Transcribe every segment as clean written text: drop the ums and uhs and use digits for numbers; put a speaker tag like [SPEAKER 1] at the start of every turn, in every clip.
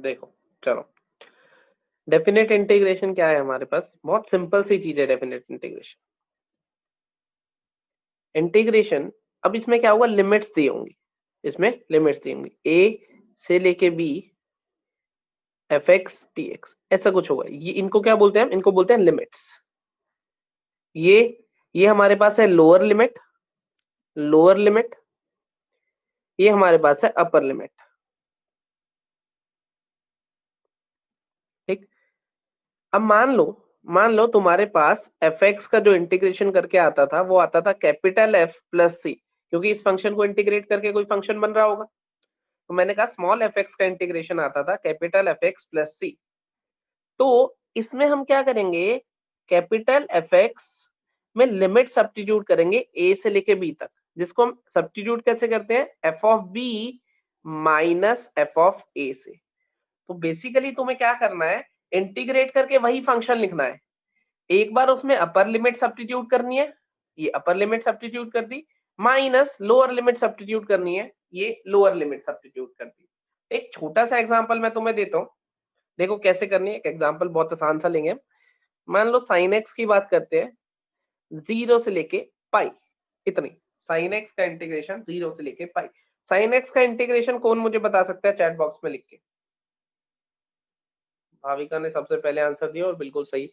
[SPEAKER 1] देखो चलो, definite integration क्या है हमारे पास, बहुत सिंपल सी चीज है डेफिनेट इंटीग्रेशन। इंटीग्रेशन, अब इसमें क्या होगा, लिमिट्स दी होंगी, इसमें लिमिट्स दी होंगी, a से लेके b F x T x, ऐसा कुछ होगा। ये इनको क्या बोलते हैं, इनको बोलते हैं लिमिट्स। ये हमारे पास है लोअर लिमिट, लोअर लिमिट, ये हमारे पास है अपर लिमिट। ठीक, अब मान लो तुम्हारे पास एफ एक्स का जो इंटीग्रेशन करके आता था वो आता था कैपिटल एफ प्लस सी, क्योंकि इस फंक्शन को इंटीग्रेट करके कोई फंक्शन बन रहा होगा। तो मैंने कहा स्मॉल एफ एक्स का इंटीग्रेशन आता था कैपिटल एफ एक्स प्लस सी। तो इसमें हम क्या करेंगे, कैपिटल एफ एक्स में लिमिट सब्स्टिट्यूट करेंगे ए से लेके बी तक, जिसको हम सब्स्टिट्यूट कैसे करते हैं, f of b minus f of a से। तो बेसिकली तुम्हें क्या करना है, इंटीग्रेट करके वही फंक्शन लिखना है। एक बार उसमें अपर लिमिट सब्स्टिट्यूट करनी है, ये अपर लिमिट सब्स्टिट्यूट कर दी, माइनस लोअर लिमिट सब्स्टिट्यूट करनी है, ये लोअर लिमिट सब्स्टिट्यूट कर दी। एक छोटा सा एग्जांपल मैं तुम्हें देता हूँ, देखो कैसे करनी है। एक एग्जांपल बहुत आसान सा लेंगे। मान लो साइन एक्स की बात करते हैं, 0 से लेके पाई, इतनी साइन एक्स का इंटीग्रेशन 0 से लेके पाई। साइन एक्स का इंटीग्रेशन कौन मुझे बता सकता है, चैट बॉक्स में लिख के। भाविका ने सबसे पहले आंसर दिया और बिल्कुल सही।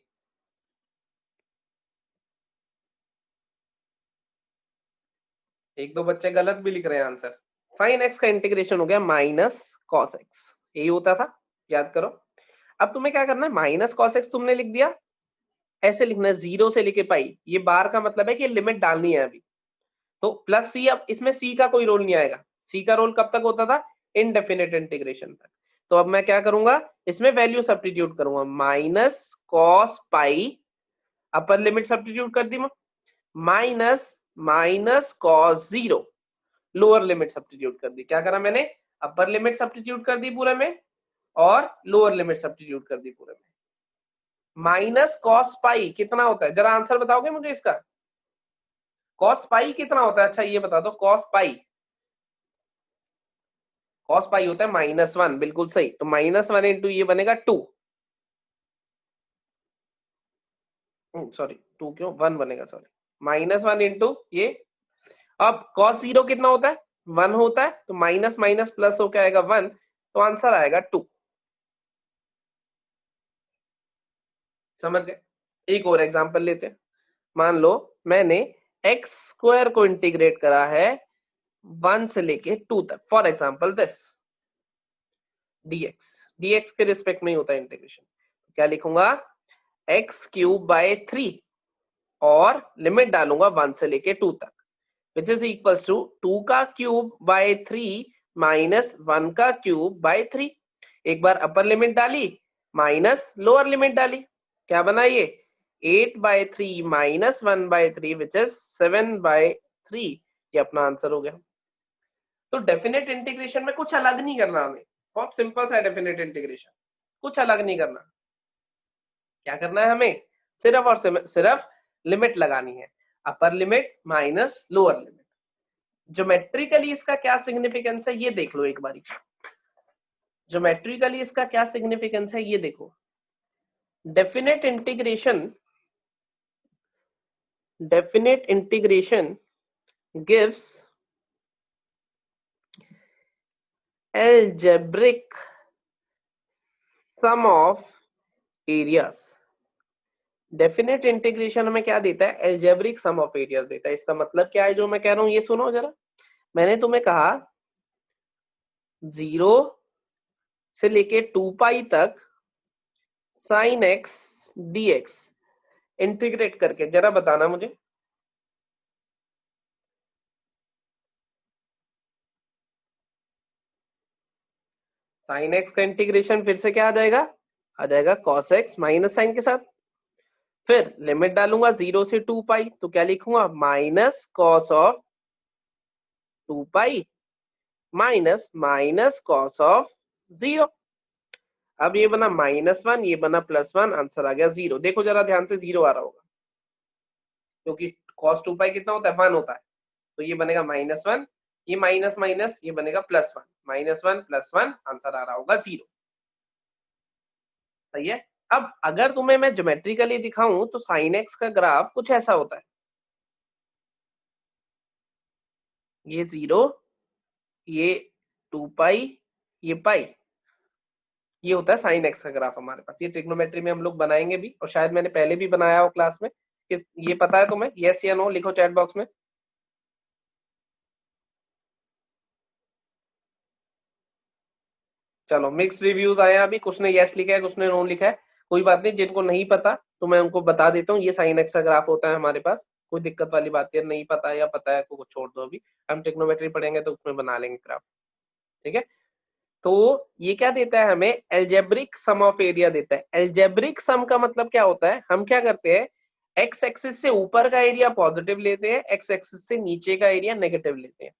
[SPEAKER 1] एक दो बच्चे गलत भी लिख रहे हैं आंसर। साइन एक्स का इंटीग्रेशन हो गया माइनस कॉस एक्स, यही होता था, याद करो। अब तुम्हें क्या करना है, माइनस कॉस एक्स तुमने लिख दिया, ऐसे लिखना है 0 से लेके पाई, ये बार का मतलब है कि लिमिट डालनी है अभी। तो प्लस सी, अब इसमें सी का कोई रोल नहीं आएगा, सी का रोल कब तक होता था, इनडेफिनेट इंटीग्रेशन तक। तो अब मैं क्या करूंगा, इसमें वैल्यू सब्स्टिट्यूट करूंगा, minus cos pi, upper limit substitute कर दी, minus minus cos 0, lower limit substitute कर दी। क्या करा मैंने, अपर लिमिट सब्स्टिट्यूट कर दी पूरे में और लोअर लिमिट सब्स्टिट्यूट कर दी पूरे में। माइनस कॉस पाई कितना होता है, जरा आंसर बताओगे मुझे इसका, कॉस पाई कितना होता है, अच्छा ये बता दो, कॉस पाई, कॉस पाई होता है -1, बिल्कुल सही। तो -1 इंटू ये बनेगा 2, सॉरी 2 क्यों, 1 बनेगा, सॉरी -1 इंटू ये। अब cos 0 कितना होता है, 1 होता है, तो माइनस माइनस प्लस होकर आएगा 1, तो आंसर आएगा 2। समझ गए। एक और एग्जांपल लेते हैं। मान लो मैंने एक्स स्क्वायर को इंटीग्रेट करा है 1 से लेके 2 तक, for example this dx, dx के रिस्पेक्ट में ही होता है इंटीग्रेशन। क्या लिखूंगा, एक्स क्यूब बाय 3 और लिमिट डालूंगा 1 से लेके 2 तक, विच इज इक्वल्स टू 2 का क्यूब बाय 3 माइनस 1 का क्यूब बाय 3। एक बार अपर लिमिट डाली माइनस लोअर लिमिट डाली, क्या बना ये 8/3 माइनस 1/3 विच इज 7/3। ये अपना आंसर हो गया। तो डेफिनेट इंटीग्रेशन में कुछ अलग नहीं करना हमें, बहुत सिंपल सा है डेफिनेट इंटीग्रेशन, कुछ अलग नहीं करना। क्या करना है हमें, सिर्फ और सिर्फ लिमिट लगानी है, upper limit minus lower limit. Geometrically इसका क्या सिग्निफिकेंस है ये देख लो एक बारी, ज्योमेट्रिकली इसका क्या सिग्निफिकेंस है ये देखो। Definite integration gives algebraic sum of areas। Definite integration हमें क्या देता है, एल्जेब्रिक सम ऑफ एरियाज देता है। इसका मतलब क्या है जो मैं कह रहा हूं, ये सुनो जरा। मैंने तुम्हें कहा 0 से लेके 2 पाई तक साइन एक्स dx इंटीग्रेट करके जरा बताना मुझे, साइन एक्स का इंटीग्रेशन फिर से क्या आ जाएगा cos x माइनस साइन के साथ। फिर लिमिट डालूंगा 0 से 2 पाई, तो क्या लिखूंगा, minus cos of 2 pi minus minus cos of 0। अब ये बना -1, ये बना +1, आंसर आ गया 0। देखो जरा ध्यान से, 0 आ रहा होगा क्योंकि cos 2 पाई कितना होता है, 1 होता है। तो ये बनेगा -1, ये माइनस माइनस ये बनेगा +1, -1 +1 आंसर आ रहा होगा 0। सही है। अब अगर तुम्हें मैं ज्योमेट्रिकली दिखाऊं तो साइन एक्स का ग्राफ कुछ ऐसा होता है, ये 0, ये 2 पाई, ये पाई, ये होता है साइन एक्स का ग्राफ हमारे पास। ये ट्रिग्नोमेट्री में हम लोग बनाएंगे भी, और शायद मैंने पहले भी बनाया हो क्लास में। किस ये पता है तुम्हें? यस या नो लिखो चैट बॉक्स में। चलो मिक्स रिव्यूज आए हैं अभी, कुछ ने यस लिखा है, कुछ ने नो लिखा है। कोई बात नहीं, जिनको नहीं पता तो मैं उनको बता देता हूँ, ये साइन एक्स का ग्राफ होता है हमारे पास। कोई दिक्कत वाली बात है, नहीं पता या पता है को छोड़ दो, अभी हम ट्रिग्नोमेट्री पढ़ेंगे तो उसमें बना लेंगे ग्राफ। ठीक है, तो ये क्या देता है हमें? एल्जेब्रिक सम ऑफ एरिया देता है। एल्जेब्रिक सम का मतलब क्या होता है? हम क्या करते हैं, एक्स एक्सिस से ऊपर का एरिया पॉजिटिव लेते हैं, एक्स एक्सिस से नीचे का एरिया नेगेटिव लेते हैं।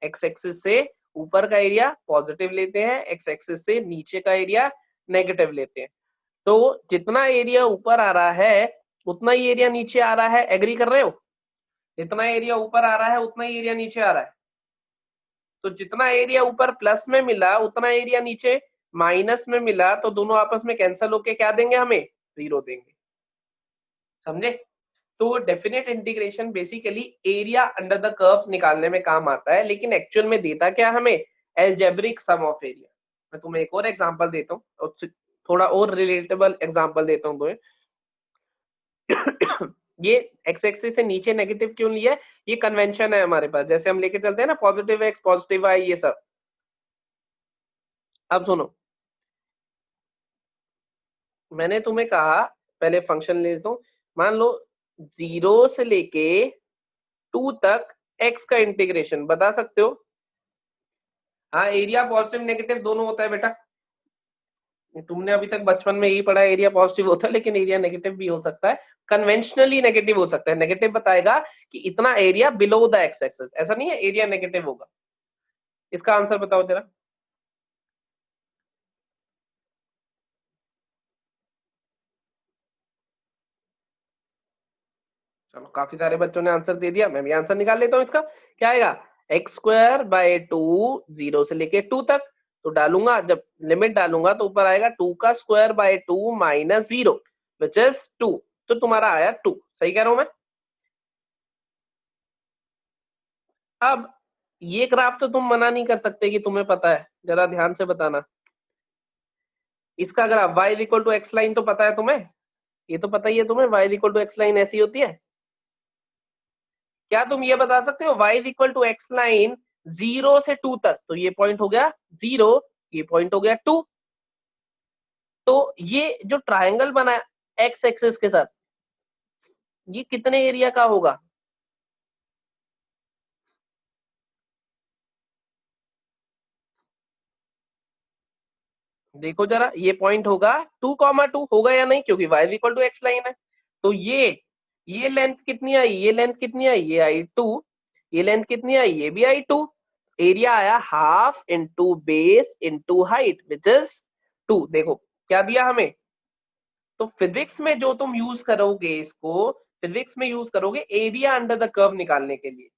[SPEAKER 1] एक्स एक्सिस से ऊपर का एरिया पॉजिटिव लेते हैं, एक्स एक्सिस से नीचे का एरिया नेगेटिव लेते हैं। तो जितना एरिया ऊपर आ रहा है उतना ही एरिया नीचे आ रहा है, एग्री कर रहे हो? जितना एरिया ऊपर आ रहा है उतना ही एरिया नीचे आ रहा है। तो जितना एरिया ऊपर प्लस में मिला उतना एरिया नीचे माइनस में मिला, तो दोनों आपस में कैंसिल होके क्या देंगे हमें? 0 देंगे। समझे? तो definite integration basically area under the curves निकालने में काम आता है, लेकिन एक्चुअल में देता क्या हमें? Algebraic sum of area. मैं तुम्हें एक और एग्जांपल देता हूँ, और थोड़ा और रिलेटेबल एग्जांपल देता हूँ तुम्हें। ये एक्स एक्सिस से नीचे नेगेटिव क्यों लिया है? ये कन्वेंशन है हमारे पास, जैसे हम लेके चलते हैं ना, पॉजिटिव एक्स पॉजिटिव वाई ये सब। अब सुनो, मैंने तुम्हें कहा, पहले फंक्शन ले लेता हूं। मान लो 0 से लेके 2 तक x का इंटीग्रेशन बता सकते हो? हाँ, एरिया पॉजिटिव नेगेटिव दोनों होता है बेटा। तुमने अभी तक बचपन में यही पढ़ा, एरिया पॉजिटिव होता है लेकिन एरिया नेगेटिव भी हो सकता है। कन्वेंशनली नेगेटिव हो सकता है। नेगेटिव बताएगा कि इतना area below the x axis, ऐसा नहीं है एरिया नेगेटिव होगा। इसका आंसर बताओ जरा। चलो, काफी सारे बच्चों ने आंसर दे दिया, मैं भी आंसर निकाल लेता हूँ इसका। क्या आएगा? एक्स स्क्वायर बाय 2, 0 से लेके 2 तक। तो डालूंगा, जब लिमिट डालूंगा तो ऊपर आएगा 2 का square by 2 minus 0 which is 2। तो तुम्हारा आया 2। सही कह रहा हूं मैं? अब ये ग्राफ तो तुम मना नहीं कर सकते कि तुम्हें पता है, जरा ध्यान से बताना। इसका graph y equal to x line तो पता है तुम्हें? ये तो पता ही है तुम्हें, y equal to x line ऐसी होती है। क्या तुम ये बता सकते हो y equal to x line 0 से 2 तक? तो ये पॉइंट हो गया 0, ये पॉइंट हो गया 2। तो ये जो ट्रायंगल बना है एक्स एक्सिस के साथ, ये कितने एरिया का होगा? देखो जरा, ये पॉइंट होगा 2,2 होगा या नहीं, क्योंकि y equal to x line है। तो ये लेंथ कितनी आई? ये लेंथ कितनी आई? ये आई 2। ये लेंथ कितनी आई? ये भी आई 2। एरिया आया half into base into height which is 2। देखो क्या दिया हमें। तो फिजिक्स में जो तुम यूज करोगे इसको, फिजिक्स में यूज करोगे एरिया अंडर द कर्व निकालने के लिए।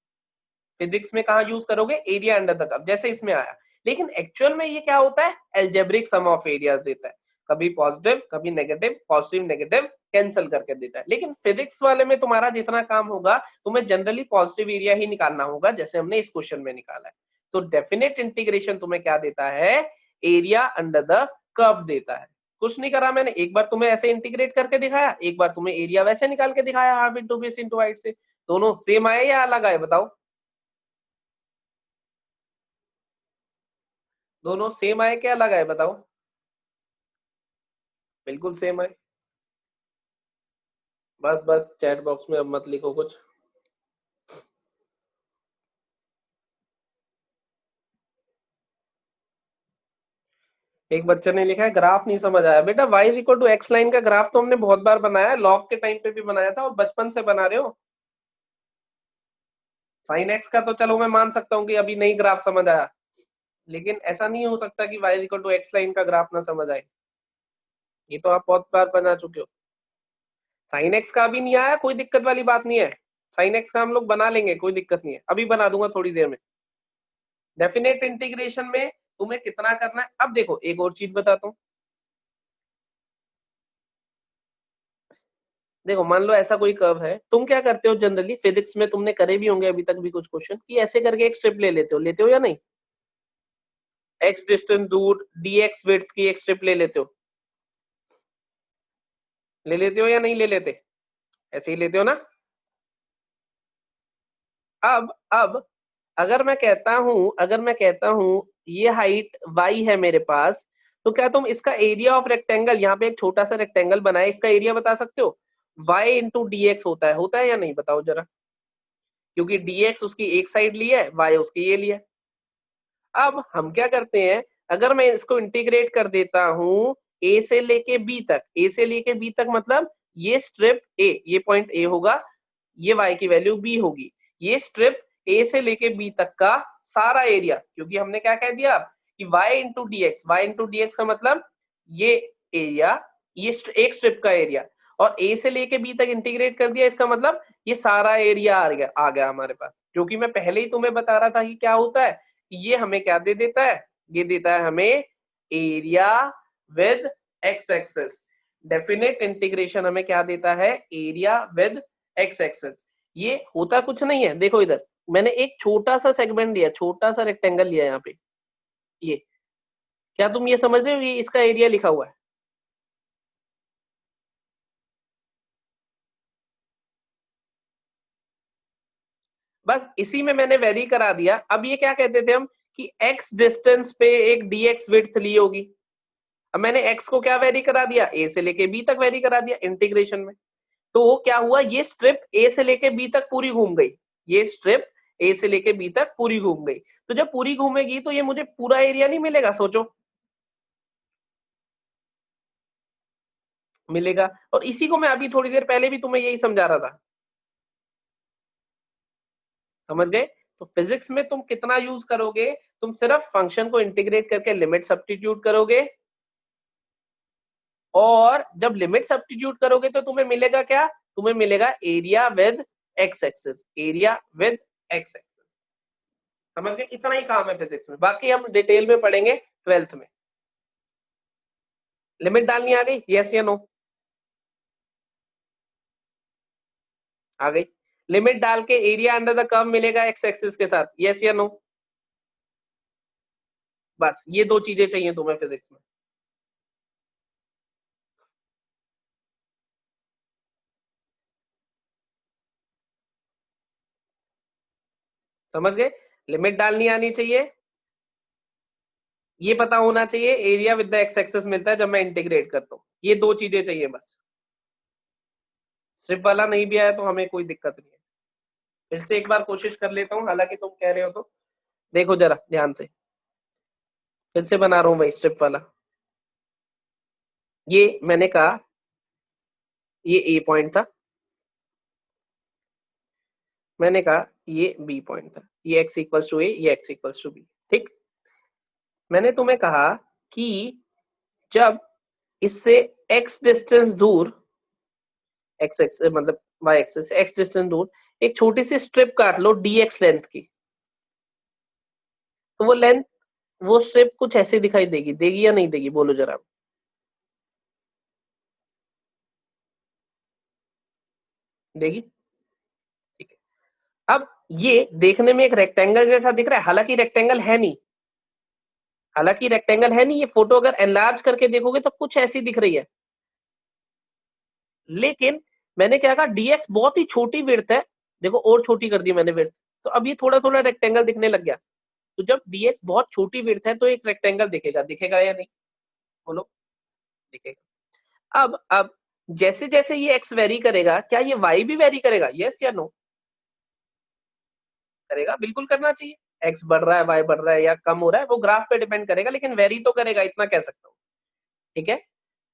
[SPEAKER 1] फिजिक्स में कहा यूज करोगे? एरिया अंडर द कर्व, जैसे इसमें आया। लेकिन एक्चुअल में ये क्या होता है? एल्जेब्रिक सम ऑफ एरियाज देता है। कभी पॉजिटिव कभी नेगेटिव, पॉजिटिव नेगेटिव कैंसिल करके देता है। लेकिन फिजिक्स वाले में तुम्हारा जितना काम होगा, तुम्हें जनरली पॉजिटिव एरिया ही निकालना होगा, जैसे हमने इस क्वेश्चन में निकाला है। तो डेफिनेट इंटीग्रेशन तुम्हें क्या देता है? एरिया अंडर द कर्व देता है। कुछ नहीं करा मैंने, एक बार तुम्हें ऐसे इंटीग्रेट करके दिखाया, एक बार तुम्हें एरिया वैसे निकाल के दिखाया, half into base into height से। दोनों सेम आए या अलग आए बताओ? दोनों सेम आए क्या अलग आए बताओ? बिल्कुल सेम आए। बस बस चैट बॉक्स में अब मत लिखो कुछ। एक बच्चे ने लिखा है ग्राफ नहीं समझ आया। बेटा y equal to x line का ग्राफ तो हमने बहुत बार बनाया है, लॉग के टाइम पे भी बनाया था, और बचपन से बना रहे हो। साइन एक्स का तो चलो मैं मान सकता हूँ कि अभी नहीं ग्राफ समझ आया, लेकिन ऐसा नहीं हो सकता कि y equal to x line का ग्राफ ना समझ आए। ये तो आप बहुत बार बना चुके हो। साइन एक्स का अभी नहीं आया, कोई दिक्कत वाली बात नहीं है। साइन एक्स का हम लोग बना लेंगे, कोई दिक्कत नहीं है, अभी बना दूंगा थोड़ी देर में। डेफिनेट इंटीग्रेशन में तुम्हें कितना करना है? अब देखो एक और चीज बताता हूँ। देखो मान लो ऐसा कोई कर्व है, तुम क्या करते हो जनरली फिजिक्स में, तुमने करे भी होंगे अभी तक भी कुछ क्वेश्चन, कि ऐसे करके एक स्ट्रिप ले लेते हो या नहीं? एक्स डिस्टेंस दूर dx विड्थ की एक स्ट्रिप ले लेते हो, या नहीं ले लेते? ऐसे ही लेते हो ना? अब अगर मैं कहता हूं ये हाइट y है मेरे पास, तो क्या तुम इसका एरिया ऑफ रेक्टेंगल, यहाँ पे एक छोटा सा रेक्टेंगल बनाए, इसका एरिया बता सकते हो? y इंटू डी एक्स होता है या नहीं, बताओ जरा। क्योंकि dx उसकी एक साइड ली है, y उसकी ये लिया है। अब हम क्या करते हैं, अगर मैं इसको इंटीग्रेट कर देता हूं a से लेके b तक, मतलब ये स्ट्रिप a, ये पॉइंट a होगा, ये y की वैल्यू b होगी, ये स्ट्रिप a से लेके b तक का सारा एरिया, क्योंकि हमने क्या कह दिया कि y इंटू डी एक्स का मतलब ये एरिया, ये एक स्ट्रिप का एरिया, और a से लेके b तक इंटीग्रेट कर दिया, इसका मतलब ये सारा एरिया आ गया हमारे पास, जो कि मैं पहले ही तुम्हें बता रहा था कि क्या होता है, ये हमें क्या दे देता है, ये देता है हमें area with x axis. Definite integration हमें क्या देता है, एरिया विद एक्स एक्सिस। ये होता कुछ नहीं है, देखो इधर मैंने एक छोटा सा सेगमेंट लिया, छोटा सा रेक्टेंगल लिया यहाँ पे, ये क्या तुम ये समझ रहे हो, ये इसका एरिया लिखा हुआ है। बस इसी में मैंने वेरी करा दिया। अब ये क्या कहते थे हम कि x डिस्टेंस पे एक dx विड्थ ली होगी, अब मैंने x को क्या वेरी करा दिया, a से लेके b तक वेरी करा दिया इंटीग्रेशन में। तो क्या हुआ, ये स्ट्रिप a से लेके b तक पूरी घूम गई, ये स्ट्रिप a से लेके b तक पूरी घूम गई। तो जब पूरी घूमेगी तो ये मुझे पूरा एरिया नहीं मिलेगा, सोचो, मिलेगा। और इसी को मैं अभी थोड़ी देर पहले भी तुम्हें यही समझा रहा था, समझ गए? तो फिजिक्स में तुम कितना यूज करोगे, तुम सिर्फ फंक्शन को इंटीग्रेट करके लिमिट सब्स्टिट्यूट करोगे, और जब लिमिट सब्स्टिट्यूट करोगे तो तुम्हें मिलेगा क्या, तुम्हें मिलेगा area with x axis, area with x axis. समझ गए? इतना ही काम है फिजिक्स में, बाकी हम डिटेल में पढ़ेंगे 12th में। लिमिट डालनी आ गई, यस या नो? आ गई। लिमिट डाल के एरिया अंडर द कर्व मिलेगा एक्स एक्सिस के साथ, यस या नो? बस ये दो चीजें चाहिए तुम्हें फिजिक्स में। समझ गए? लिमिट डालनी आनी चाहिए, ये पता होना चाहिए area with the x axis मिलता है जब मैं इंटीग्रेट करता हूँ, ये दो चीजें चाहिए बस। स्ट्रिप वाला नहीं भी आया तो हमें कोई दिक्कत नहीं है। फिर से एक बार कोशिश कर लेता हूँ, हालांकि तुम कह रहे हो तो देखो जरा ध्यान से, फिर से बना रहा हूँ भाई स्ट्रिप वाला। ये मैंने कहा ये ए पॉइंट था, मैंने कहा ये बी पॉइंट था, ये एक्स इक्वल्स टू ए, ये एक्स इक्वल्स टू बी। ठीक, मैंने तुम्हें कहा कि जब इससे एक्स डिस्टेंस दूर, एक्स एक्स मतलब वाई एक्सिस से एक्स डिस्टेंस दूर एक छोटी सी स्ट्रिप काट लो डी एक्स लेंथ की, तो वो लेंथ, वो स्ट्रिप कुछ ऐसे दिखाई देगी या नहीं देगी, बोलो जरा। देगी, ठीक है। अब ये देखने में एक रेक्टेंगल जैसा दिख रहा है, हालांकि रेक्टेंगल है नहीं, ये फोटो अगर एनलार्ज करके देखोगे तो कुछ ऐसी दिख रही है, लेकिन मैंने क्या कहा, dx बहुत ही छोटी विड्थ है, देखो और छोटी कर दी मैंने विड्थ, तो अब ये थोड़ा थोड़ा रेक्टेंगल दिखने लग गया। तो जब dx बहुत छोटी विड्थ है तो एक रेक्टेंगल दिखेगा, या नहीं, बोलो? दिखेगा। अब जैसे जैसे ये x वेरी करेगा, क्या ये y भी वेरी करेगा, यस या नो? करेगा, बिल्कुल करना चाहिए। x बढ़ रहा है, y बढ़ रहा है या कम हो रहा है, वो ग्राफ पे डिपेंड करेगा, लेकिन वेरी तो करेगा, इतना कह सकता हूँ। ठीक है,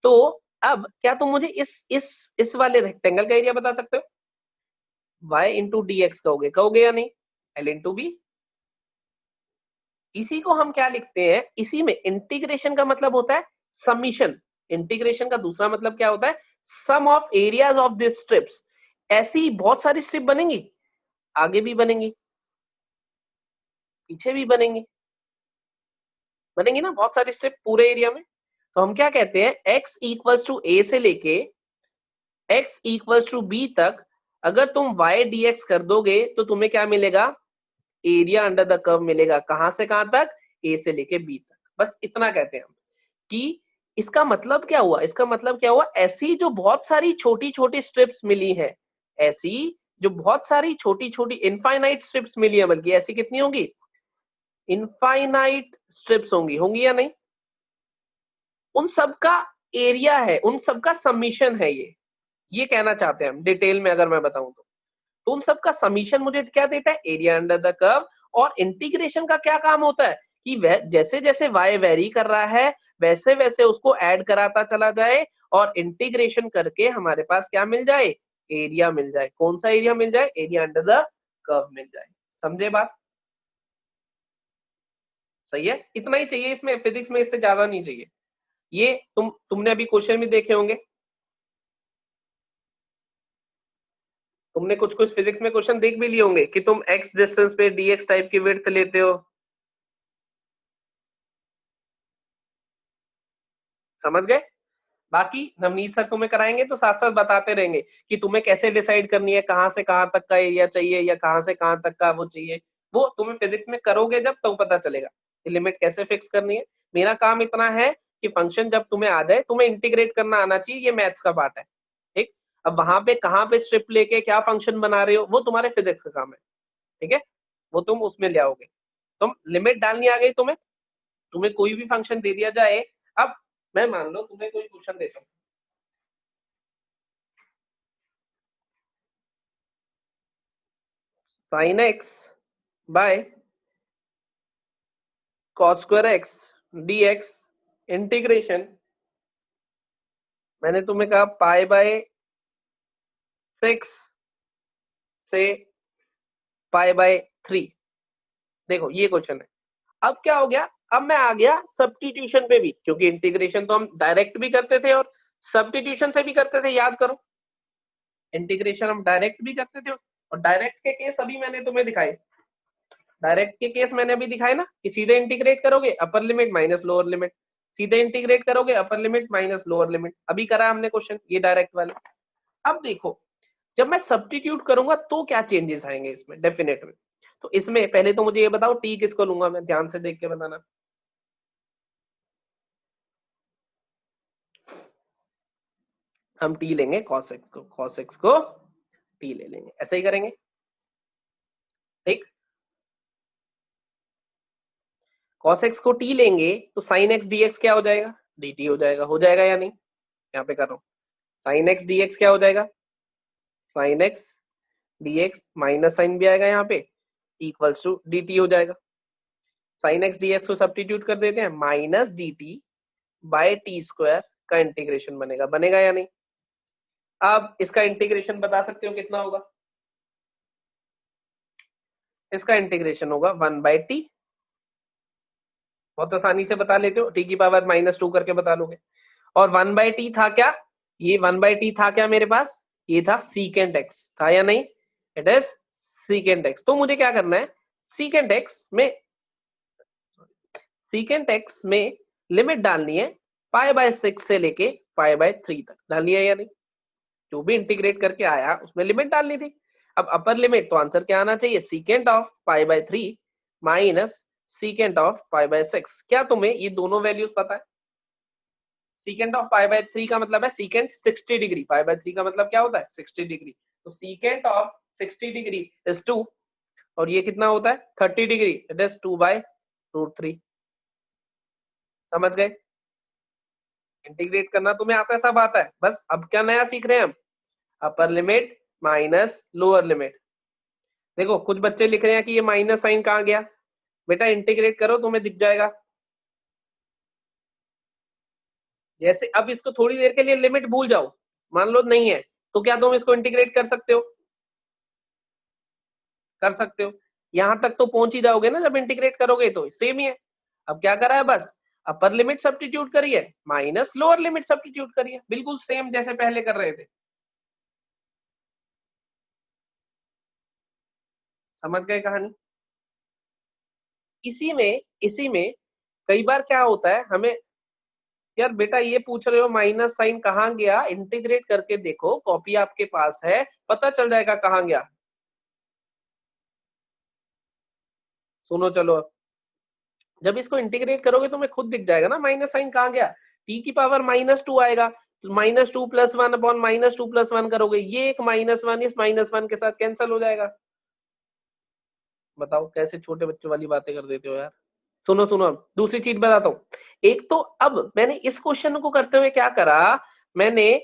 [SPEAKER 1] तो अब क्या तुम मुझे इस वाले रेक्टेंगल का एरिया बता सकते हो? y इंटू डी एक्स कहोगे या नहीं? l into B. इसी को हम क्या लिखते हैं, इसी में इंटीग्रेशन का मतलब होता है समीशन, इंटीग्रेशन का दूसरा मतलब क्या होता है, sum of areas of this strips. ऐसी बहुत सारी स्ट्रिप बनेंगी, आगे भी बनेंगी, पीछे भी बनेंगी, ना बहुत सारी स्ट्रिप पूरे एरिया में। तो हम क्या कहते हैं, x इक्वल्स टू a से लेके x इक्वल्स टू b तक अगर तुम y dx कर दोगे तो तुम्हें क्या मिलेगा, एरिया अंडर द कर्व मिलेगा। कहां से कहां तक, a से लेके b तक। बस इतना कहते हैं हम कि इसका मतलब क्या हुआ, इसका मतलब क्या हुआ, ऐसी जो बहुत सारी छोटी छोटी स्ट्रिप्स मिली है, ऐसी जो बहुत सारी छोटी छोटी इनफाइनाइट स्ट्रिप्स मिली है, बल्कि ऐसी कितनी होंगी, इनफाइनाइट स्ट्रिप्स होंगी, होंगी या नहीं, उन सब का एरिया है, उन सब का समीशन है ये कहना चाहते हैं हम डिटेल में अगर मैं बताऊं तो उन सब का समीशन मुझे क्या देता है, एरिया अंडर द कर्व। और इंटीग्रेशन का क्या काम होता है कि वह जैसे जैसे y वेरी कर रहा है वैसे वैसे उसको ऐड कराता चला जाए और इंटीग्रेशन करके हमारे पास क्या मिल जाए, एरिया मिल जाए। कौन सा एरिया मिल जाए, एरिया अंडर द कर्व मिल जाए। समझे बात, सही है, इतना ही चाहिए इसमें, फिजिक्स में इससे ज्यादा नहीं चाहिए। ये तुमने अभी क्वेश्चन भी देखे होंगे, तुमने कुछ कुछ फिजिक्स में क्वेश्चन देख भी लिए होंगे कि तुम x डिस्टेंस पे dx टाइप की विड्थ लेते हो, समझ गए। बाकी नवनीत सर तुम्हें कराएंगे तो साथ साथ बताते रहेंगे कि तुम्हें कैसे डिसाइड करनी है, कहां से कहां तक का एरिया चाहिए या कहां से कहां तक का वो चाहिए। वो तुम्हें फिजिक्स में करोगे जब तो पता चलेगा कि लिमिट कैसे फिक्स करनी है। मेरा काम इतना है कि फंक्शन जब तुम्हें आ जाए, तुम्हें इंटीग्रेट करना आना चाहिए, ये मैथ्स का पार्ट है, ठीक। अब वहां पे कहां पे स्ट्रिप लेके क्या फंक्शन बना रहे हो वो तुम्हारे फिजिक्स का काम है, ठीक है, वो तुम उसमें ले आओगे। तुम लिमिट डालनी आ गई तुम्हें, तुम्हें कोई भी फंक्शन दे दिया जाए। अब मैं मान लो तुम्हें कोई क्वेश्चन देता हूँ, sine x by cos square x dx integration, मैंने तुम्हें कहा पाई बाय 6 से पाई बाय 3। देखो ये क्वेश्चन है। अब क्या हो गया, अब मैं आ गया सब्स्टिट्यूशन पे भी, क्योंकि इंटीग्रेशन तो हम डायरेक्ट भी करते थे और सब्स्टिट्यूशन से भी करते थे, याद करो। इंटीग्रेशन हम डायरेक्ट भी करते थे और डायरेक्ट के केस अभी मैंने तुम्हें दिखाए, डायरेक्ट के केस मैंने अभी दिखाए ना कि सीधे इंटीग्रेट करोगे upper limit minus lower limit, सीधे इंटीग्रेट करोगे upper limit minus lower limit, अभी करा हमने क्वेश्चन ये डायरेक्ट वाले। अब देखो जब मैं सब्स्टिट्यूट करूंगा तो क्या चेंजेस आएंगे इसमें डेफिनेट में। तो इसमें पहले तो मुझे ये बताओ टी किसको लूंगा मैं, ध्यान से देख के बताना। हम टी लेंगे cos x को, cos x को टी ले लेंगे, ऐसे ही करेंगे, ठीक। cos x को t लेंगे तो sin x dx क्या हो जाएगा, dt हो जाएगा या नहीं, यहाँ पे कर रहा हूँ। sin x dx क्या हो जाएगा, sin x dx minus sine भी आएगा यहाँ पे, इक्वल्स टू dt हो जाएगा। sin x dx को सब्स्टिट्यूट कर देते हैं, minus dt by t square का इंटीग्रेशन बनेगा, बनेगा या नहीं। अब इसका इंटीग्रेशन बता सकते हो कितना होगा, इसका इंटीग्रेशन होगा 1/t, बहुत आसानी से बता लेते हो, t की पावर -2 करके बता लोगे। और 1/t था क्या, ये 1/t था क्या मेरे पास, ये था सीकेंट x, था या नहीं, इट इज सीकेंट x। तो मुझे क्या करना है, सीकेंट x में लिमिट डालनी है π/6 से लेके π/3 तक, डालनी है या नहीं, जो भी इंटीग्रेट करके आया उसमें लिमिट डालनी थी। अब अपर लिमिट तो आंसर क्या आना चाहिए, secant of π/3 minus secant of π/6। क्या तुम्हें ये दोनों वैल्यूज पता है, सीकेंट ऑफ π/3 का मतलब है सीकेंट 60 डिग्री, π/3 का मतलब क्या होता है 60 डिग्री, तो सीकेंट ऑफ 60 डिग्री इज 2, और ये कितना होता है 30 डिग्री, इट इज 2/√3। समझ गए, इंटीग्रेट करना तुम्हें आता है, सब आता है, बस अब क्या नया सीख रहे हैं हम, upper limit minus lower limit. देखो कुछ बच्चे लिख रहे हैं कि ये माइनस साइन कहाँ गया, बेटा इंटीग्रेट करो तुम्हें दिख जाएगा। जैसे अब इसको थोड़ी देर के लिए लिमिट भूल जाओ, मान लो नहीं है, तो क्या तुम इसको इंटीग्रेट कर सकते हो, कर सकते हो, यहां तक तो पहुंच ही जाओगे ना जब इंटीग्रेट करोगे, तो सेम ही है। अब क्या करा है, बस अपर लिमिट सब्स्टिट्यूट करिए माइनस लोअर लिमिट सब्स्टिट्यूट करिए, बिल्कुल सेम जैसे पहले कर रहे थे। समझ गए कहानी। इसी में कई बार क्या होता है, हमें यार बेटा ये पूछ रहे हो माइनस साइन कहाँ गया, इंटीग्रेट करके देखो, कॉपी आपके पास है, पता चल जाएगा कहाँ गया। सुनो चलो, जब इसको इंटीग्रेट करोगे तो तुम्हें खुद दिख जाएगा ना माइनस साइन कहाँ गया। टी की पावर -2 आएगा, तो -2 + 1 अपॉन -2 + 1 करोगे, ये एक -1 इस -1 के साथ कैंसिल हो जाएगा। बताओ कैसे छोटे बच्चों वाली बातें कर देते हो यार। सुनो सुनो, दूसरी चीज बताता हूँ। एक तो अब मैंने इस क्वेश्चन को करते हुए क्या करा, मैंने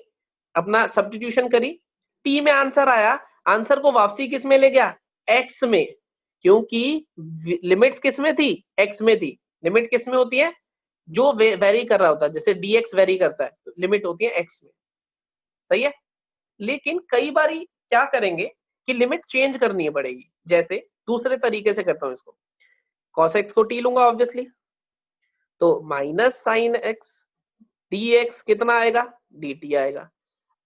[SPEAKER 1] अपना सब्स्टिट्यूशन करी, टी में आंसर आया, आंसर को वापसी किस में ले गया, एक्स में, क्योंकि लिमिट किस में थी, एक्स में थी। लिमिट किस में होती है, जो वेरी कर रहा होता है, जैसे dx वेरी करता है तो लिमिट होती है x में, सही है। लेकिन कई बारी क्या करेंगे कि लिमिट चेंज करनी पड़ेगी, जैसे दूसरे तरीके से करता हूं इसको, cos x को t लूंगा ऑब्वियसली, तो -sin x dx कितना आएगा, dt आएगा।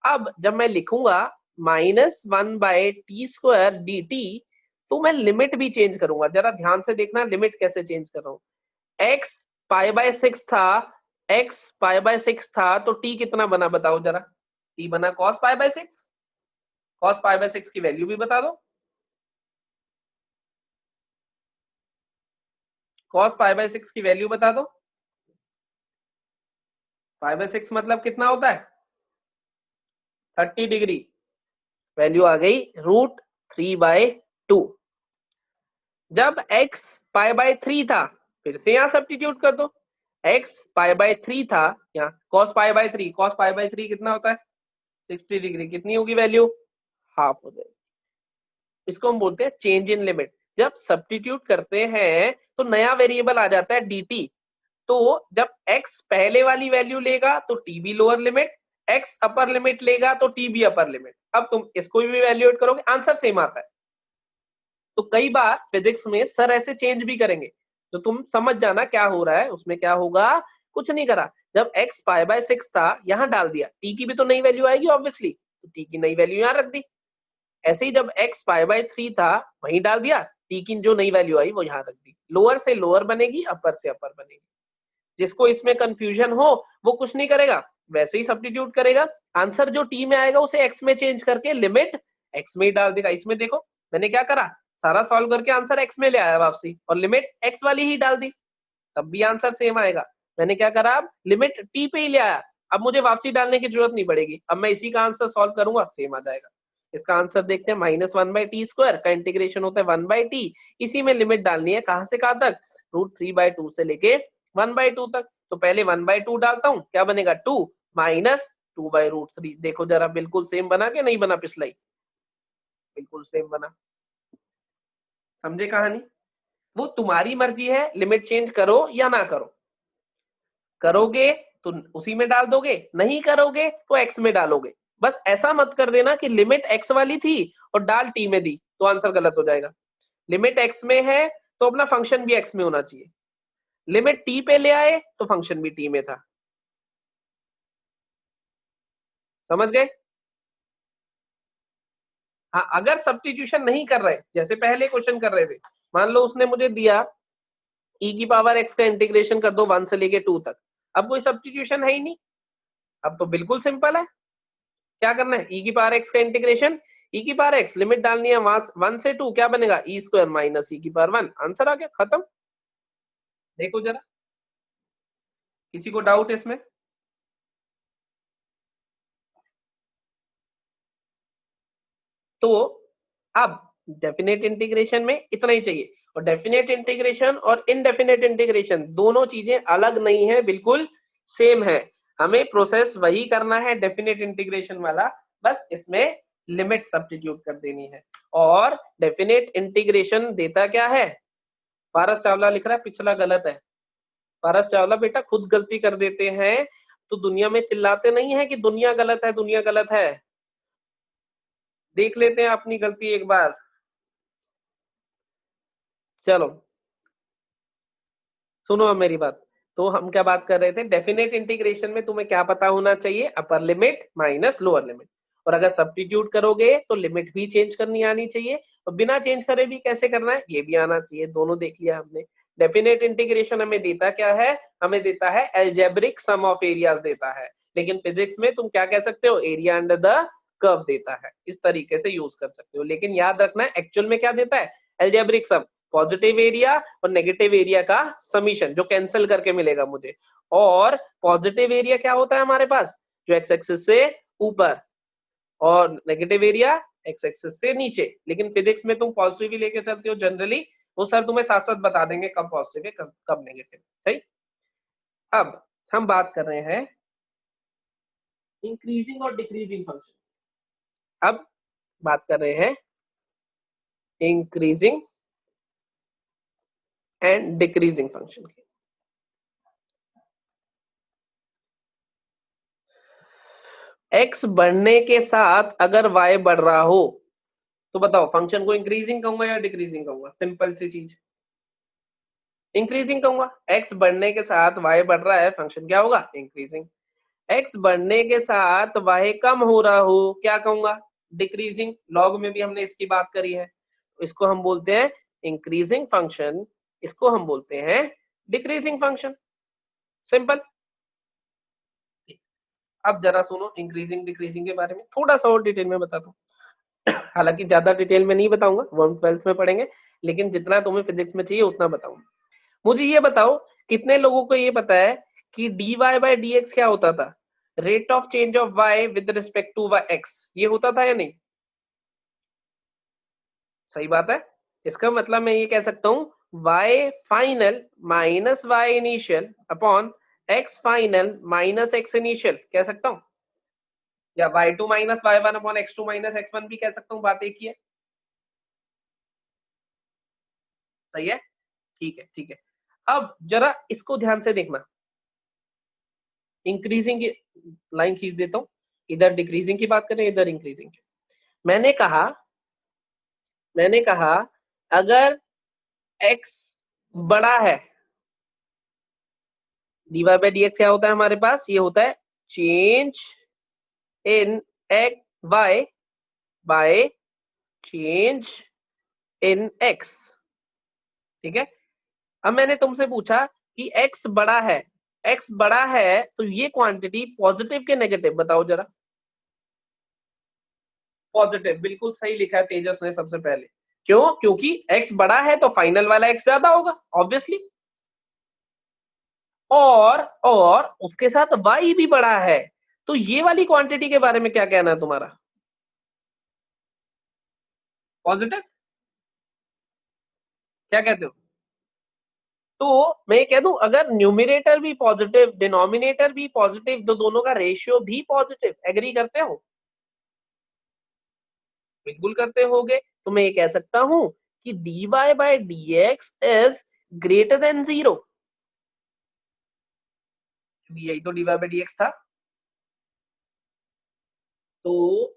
[SPEAKER 1] अब जब मैं लिखूंगा -1/t² dt, तो मैं लिमिट भी चेंज करूंगा, जरा ध्यान से देखना लिमिट कैसे चेंज कर रहा हूं। x π/6 था, x π/6 था, तो t कितना बना बताओ जरा, t बना cos π/6। cos π/6 की वैल्यू भी बता दो, cos π/6 की वैल्यू बता दो। π/6 मतलब कितना होता है, 30 डिग्री, वैल्यू आ गई √3/2। जब x π/3 था, फिर से यहाँ सब्स्टिट्यूट कर दो, x π/3 था, यहाँ cos π/3, cos π/3 कितना होता है 60 डिग्री, कितनी होगी वैल्यू, हाफ हो जाएगी। इसको हम बोलते हैं चेंज इन लिमिट। जब सब्स्टिट्यूट करते हैं तो नया वेरिएबल आ जाता है dt, तो जब x पहले वाली वैल्यू लेगा तो t भी lower limit, x upper limit लेगा तो t भी अपर लिमिट। अब तुम इसको भी वैल्यूएट करोगे, आंसर सेम आता है। तो कई बार फिजिक्स में सर ऐसे चेंज भी करेंगे, तो तुम समझ जाना क्या हो रहा है। उसमें क्या होगा, कुछ नहीं करा, जब x π/6 था यहाँ डाल दिया, t की भी तो नई वैल्यू आएगी ऑब्वियसली, तो t की नई वैल्यू यहाँ रख दी। ऐसे ही जब x π/3 था वहीं डाल दिया, t की जो नई वैल्यू आई वो यहाँ रख दी। लोअर से लोअर बनेगी, अपर से अपर बनेगी। जिसको इसमें कंफ्यूजन हो वो कुछ नहीं करेगा, वैसे ही सब्स्टिट्यूट करेगा, आंसर जो t में आएगा उसे x में चेंज करके लिमिट x में ही डाल देगा। इसमें देखो मैंने क्या करा, सारा सॉल्व करके आंसर x में ले आया वापसी, और लिमिट x वाली ही डाल दी, तब भी आंसर सेम आएगा। मैंने क्या करा, अब लिमिट t पे ही ले आया, अब मुझे वापसी डालने की जरूरत नहीं पड़ेगी, अब मैं इसी का आंसर सॉल्व करूंगा, सेम आ जाएगा। इसका आंसर देखते हैं, -1/t² का इंटीग्रेशन होता है 1/t, इसी में लिमिट डालनी है, कहां से कहां तक, √3/2 से लेके 1/2 तक। तो पहले 1/2 डालता हूं, क्या बनेगा 2 -2/√3। देखो जरा बिल्कुल सेम बना के नहीं बना, पिछला ही बिल्कुल सेम बना। समझे कहानी, वो तुम्हारी मर्जी है, लिमिट चेंज करो या ना करो। करोगे तो उसी में डाल दोगे, नहीं करोगे तो x में डालोगे। बस ऐसा मत कर देना कि लिमिट x वाली थी और डाल t में दी, तो आंसर गलत हो जाएगा। लिमिट x में है तो अपना फंक्शन भी x में होना चाहिए, लिमिट t पे ले आए तो फंक्शन भी t में था। समझ गए। हाँ, अगर सब्स्टिट्यूशन नहीं कर रहे, जैसे पहले क्वेश्चन कर रहे थे, मान लो उसने मुझे दिया e⁻x का इंटीग्रेशन कर दो 1 से लेके 2 तक, अब कोई सब्स्टिट्यूशन है ही नहीं, अब तो बिल्कुल सिंपल है। क्या करना है, e⁻x का इंटीग्रेशन, e⁻x लिमिट डालनी है 1 से 2, क्या बनेगा e² - e⁻1, आंसर आ गया, खत्म। देखो जरा, किसी को डाउट इसमें, तो अब डेफिनेट इंटीग्रेशन में इतना ही चाहिए, और डेफिनेट इंटीग्रेशन और इनडेफिनेट इंटीग्रेशन दोनों चीजें अलग नहीं है, बिल्कुल सेम है। हमें प्रोसेस वही करना है डेफिनेट इंटीग्रेशन वाला, बस इसमें लिमिट सब्स्टिट्यूट कर देनी है। और डेफिनेट इंटीग्रेशन देता क्या है, पारस चावला लिख रहा है पिछला गलत है। पारस चावला बेटा खुद गलती कर देते हैं तो दुनिया में चिल्लाते नहीं है कि दुनिया गलत है, दुनिया गलत है। देख लेते हैं अपनी गलती एक बार। चलो सुनो अब मेरी बात, तो हम क्या बात कर रहे थे, डेफिनेट इंटीग्रेशन में तुम्हें क्या पता होना चाहिए, upper limit minus lower limit. और अगर सब्स्टिट्यूट करोगे तो लिमिट भी चेंज करनी आनी चाहिए, और बिना चेंज करे भी कैसे करना है ये भी आना चाहिए। दोनों देख लिया हमने। डेफिनेट इंटीग्रेशन हमें देता क्या है, हमें देता है एल्जेब्रिक सम ऑफ एरियाज देता है, लेकिन फिजिक्स में तुम क्या कह सकते हो, एरिया अंडर द कर्व देता है, इस तरीके से यूज कर सकते हो। लेकिन याद रखना है एक्चुअल में क्या देता है, एल्जेब्रिक सम, पॉजिटिव एरिया और नेगेटिव एरिया का समीशन जो कैंसिल करके मिलेगा मुझे। और पॉजिटिव एरिया क्या होता है हमारे पास, जो एक्स एक्सिस से ऊपर, और नेगेटिव एरिया एक्स एक्सिस से नीचे। लेकिन फिजिक्स में तुम पॉजिटिव ही लेके चलते हो जनरली, वो सर तुम्हें साथ साथ बता देंगे कब पॉजिटिव है कब नेगेटिव। सही। अब हम बात कर रहे हैं इंक्रीजिंग और डिक्रीजिंग फंक्शन। अब बात कर रहे हैं इंक्रीजिंग एंड डिक्रीजिंग फंक्शन की। एक्स बढ़ने के साथ अगर वाई बढ़ रहा हो तो बताओ फंक्शन को इंक्रीजिंग कहूंगा या डिक्रीजिंग कहूंगा, सिंपल सी चीज, इंक्रीजिंग कहूंगा। एक्स बढ़ने के साथ वाई बढ़ रहा है, फंक्शन क्या होगा, इंक्रीजिंग। एक्स बढ़ने के साथ वाई कम हो रहा हो, क्या कहूंगा, डिक्रीजिंग। लॉग में भी हमने इसकी बात करी है, इसको हम बोलते हैं इंक्रीजिंग फंक्शन, इसको हम बोलते हैं डिक्रीजिंग फंक्शन, सिंपल। अब जरा सुनो इंक्रीजिंग डिक्रीजिंग के बारे में थोड़ा सा और डिटेल में बताता हूँ। हालांकि ज्यादा डिटेल में नहीं बताऊंगा, 12th में पढ़ेंगे, लेकिन जितना तुम्हें फिजिक्स में चाहिए उतना बताऊंगा। मुझे ये बताओ कितने लोगों को ये पता है कि dy बाय dx क्या होता था, rate of change of y with respect to x, ये होता था या नहीं? सही बात है। इसका मतलब मैं ये कह सकता हूं y final minus y initial upon x final minus x initial कह सकता हूं, या y2 minus y1 upon x2 minus x1 भी कह सकता हूं, बात एक ही है। सही है, ठीक है ठीक है। अब जरा इसको ध्यान से देखना, इंक्रीजिंग की लाइन खींच देता हूं, इधर डिक्रीजिंग की बात करें इधर इंक्रीजिंग की। मैंने कहा अगर x बड़ा है, dy बाय dx क्या होता है हमारे पास, ये होता है change in x y by change in x। ठीक है। अब मैंने तुमसे पूछा कि x बड़ा है तो ये क्वांटिटी पॉजिटिव के नेगेटिव बताओ जरा। पॉजिटिव, बिल्कुल सही लिखा है तेजस ने सबसे पहले। क्यों? क्योंकि x बड़ा है तो फाइनल वाला x ज्यादा होगा ऑब्वियसली, और उसके साथ y भी बड़ा है, तो ये वाली क्वांटिटी के बारे में क्या कहना है तुम्हारा, पॉजिटिव, क्या कहते हो? तो मैं कह दूं अगर न्यूमिनेटर भी पॉजिटिव डिनोमिनेटर भी पॉजिटिव तो दोनों का रेशियो भी पॉजिटिव, एग्री करते हो? बिल्कुल करते होगे। तो मैं ये कह सकता हूं कि dy by dx is greater than 0, क्योंकि यही तो dy बाय dx था। तो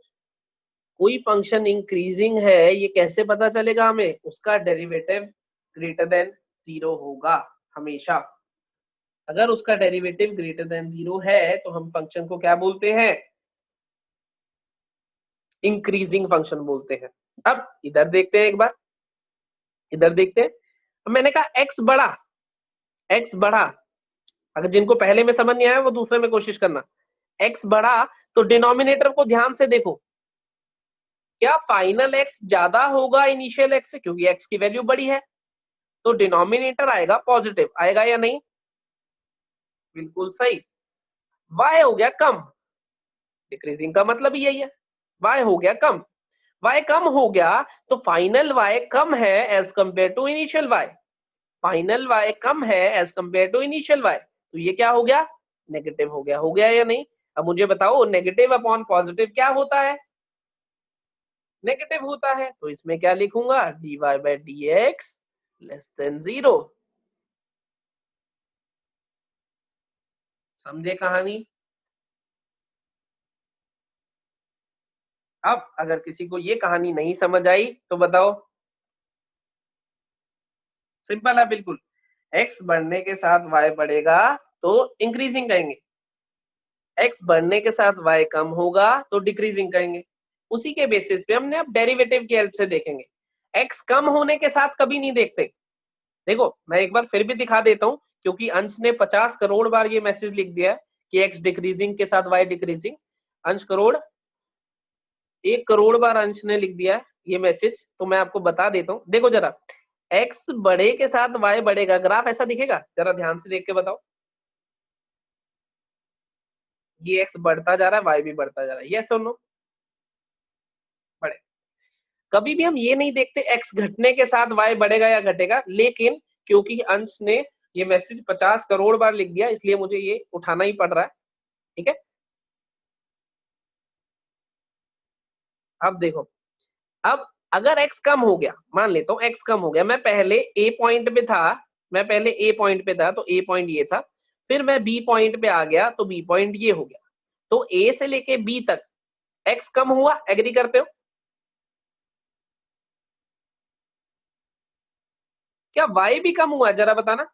[SPEAKER 1] कोई फंक्शन इंक्रीजिंग है ये कैसे पता चलेगा हमें, उसका डेरिवेटिव ग्रेटर देन 0 होगा हमेशा। अगर उसका डेरिवेटिव ग्रेटर देन 0 है तो हम फंक्शन को क्या बोलते हैं, इंक्रीजिंग फंक्शन बोलते हैं। अब इधर देखते हैं एक बार, इधर देखते हैं। अब मैंने कहा एक्स बढ़ा, अगर जिनको पहले में समझ नहीं आया वो दूसरे में कोशिश करना। एक्स बढ़ा तो डिनोमिनेटर को ध्यान से देखो, क्या फाइनल एक्स ज्यादा होगा इनिशियल एक्स से, क्योंकि एक्स की वैल्यू बड़ी है, तो डिनोमिनेटर आएगा पॉजिटिव, आएगा या नहीं? बिल्कुल सही। y हो गया कम, डिक्रीजिंग का मतलब यही है, y हो गया कम, y कम हो गया तो फाइनल y कम है as compare to initial y, final y कम है as compare to initial y, तो ये क्या हो गया, नेगेटिव हो गया या नहीं? अब मुझे बताओ नेगेटिव अपॉन पॉजिटिव क्या होता है, नेगेटिव होता है, तो इसमें क्या लिखूंगा, dy by dx less than 0। समझे कहानी? अब अगर किसी को ये कहानी नहीं समझ आई तो बताओ, सिंपल है बिल्कुल, x बढ़ने के साथ y बढ़ेगा तो इंक्रीजिंग कहेंगे, x बढ़ने के साथ y कम होगा तो डिक्रीजिंग कहेंगे। उसी के बेसिस पे हमने अब डेरिवेटिव की हेल्प से देखेंगे, x कम होने के साथ कभी नहीं देखते, देखो मैं एक बार फिर भी दिखा देता हूँ, क्योंकि अंश ने 50 करोड़ बार ये मैसेज लिख दिया है कि एक्स डिक्रीजिंग के साथ वाई डिक्रीजिंग। अंश करोड़ 1 करोड़ बार अंश ने लिख दिया है ये मैसेज। तो मैं आपको बता देता हूँ, देखो जरा, एक्स बढ़े के साथ वाई बढ़ेगा, ग्राफ ऐसा दिखेगा? जरा ध्यान से देख के बताओ। ये एक्स बढ़ता जा रहा है, वाई भी बढ़ता जा रहा है, यस और नो? बढ़े। कभी भी हम ये नहीं देखते एक्स घटने के साथ वाई बढ़ेगा या घटेगा, लेकिन क्योंकि अंश ने ये मैसेज 50 करोड़ बार लिख दिया, इसलिए मुझे ये उठाना ही पड़ रहा है। ठीक है, अब देखो, अब अगर x कम हो गया, मान लेता हूँ x कम हो गया, मैं पहले a पॉइंट पे था, मैं पहले a पॉइंट पे था, तो a पॉइंट ये था, फिर मैं b पॉइंट पे आ गया तो b पॉइंट ये हो गया, तो a से लेके b तक x कम हुआ, एग्री करते हो? क्या y भी कम हुआ, जरा बताना।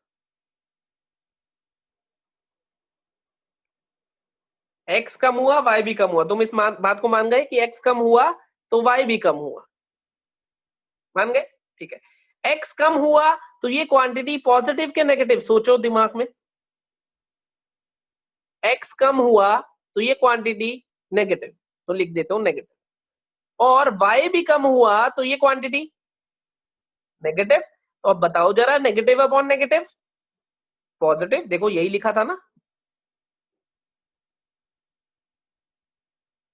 [SPEAKER 1] x कम हुआ, y भी कम हुआ, तुम इस बात को मान गए कि x कम हुआ तो y भी कम हुआ, मान गए? ठीक है, x कम हुआ तो ये क्वांटिटी पॉजिटिव के नेगेटिव, सोचो दिमाग में। x कम हुआ तो ये क्वांटिटी नेगेटिव, तो लिख देता हूं नेगेटिव। और y भी कम हुआ तो ये क्वांटिटी नेगेटिव। तो अब बताओ जरा, नेगेटिव अपॉन नेगेटिव पॉजिटिव, देखो यही लिखा था ना,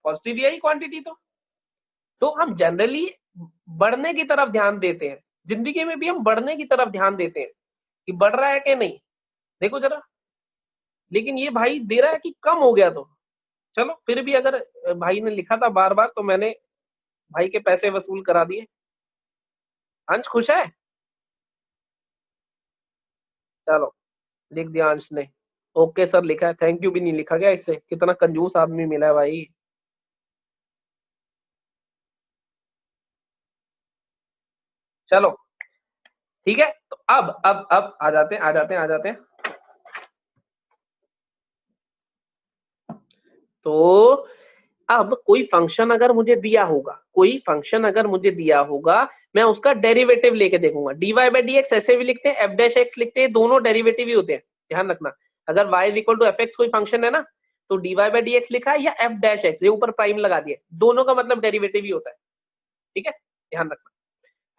[SPEAKER 1] पॉजिटिव यही क्वांटिटी। तो हम जनरली बढ़ने की तरफ ध्यान देते हैं, जिंदगी में भी हम बढ़ने की तरफ ध्यान देते हैं कि बढ़ रहा है कि नहीं, देखो जरा। लेकिन ये भाई दे रहा है कि कम हो गया, तो चलो फिर भी अगर भाई ने लिखा था बार बार तो मैंने भाई के पैसे वसूल करा दिए। अंश खुश है? चलो, लिख दिया अंश ने, ओके सर लिखा है, थैंक यू भी नहीं लिखा गया, इससे कितना कंजूस आदमी मिला है भाई। चलो ठीक है, तो अब आ जाते हैं। तो अब कोई फंक्शन अगर मुझे दिया होगा, कोई फंक्शन अगर मुझे दिया होगा, मैं उसका डेरिवेटिव लेके देखूंगा। dy बाई डी एक्स ऐसे भी लिखते हैं, एफ डैश एक्स लिखते हैं, दोनों डेरिवेटिव ही होते हैं, ध्यान रखना। अगर y equal to f x कोई फंक्शन है ना, तो dy बाई डी एक्स लिखा है या एफ डैश एक्स, ये ऊपर प्राइम लगा दिया, दोनों का मतलब डेरिवेटिव ही होता है। ठीक है, ध्यान रखना।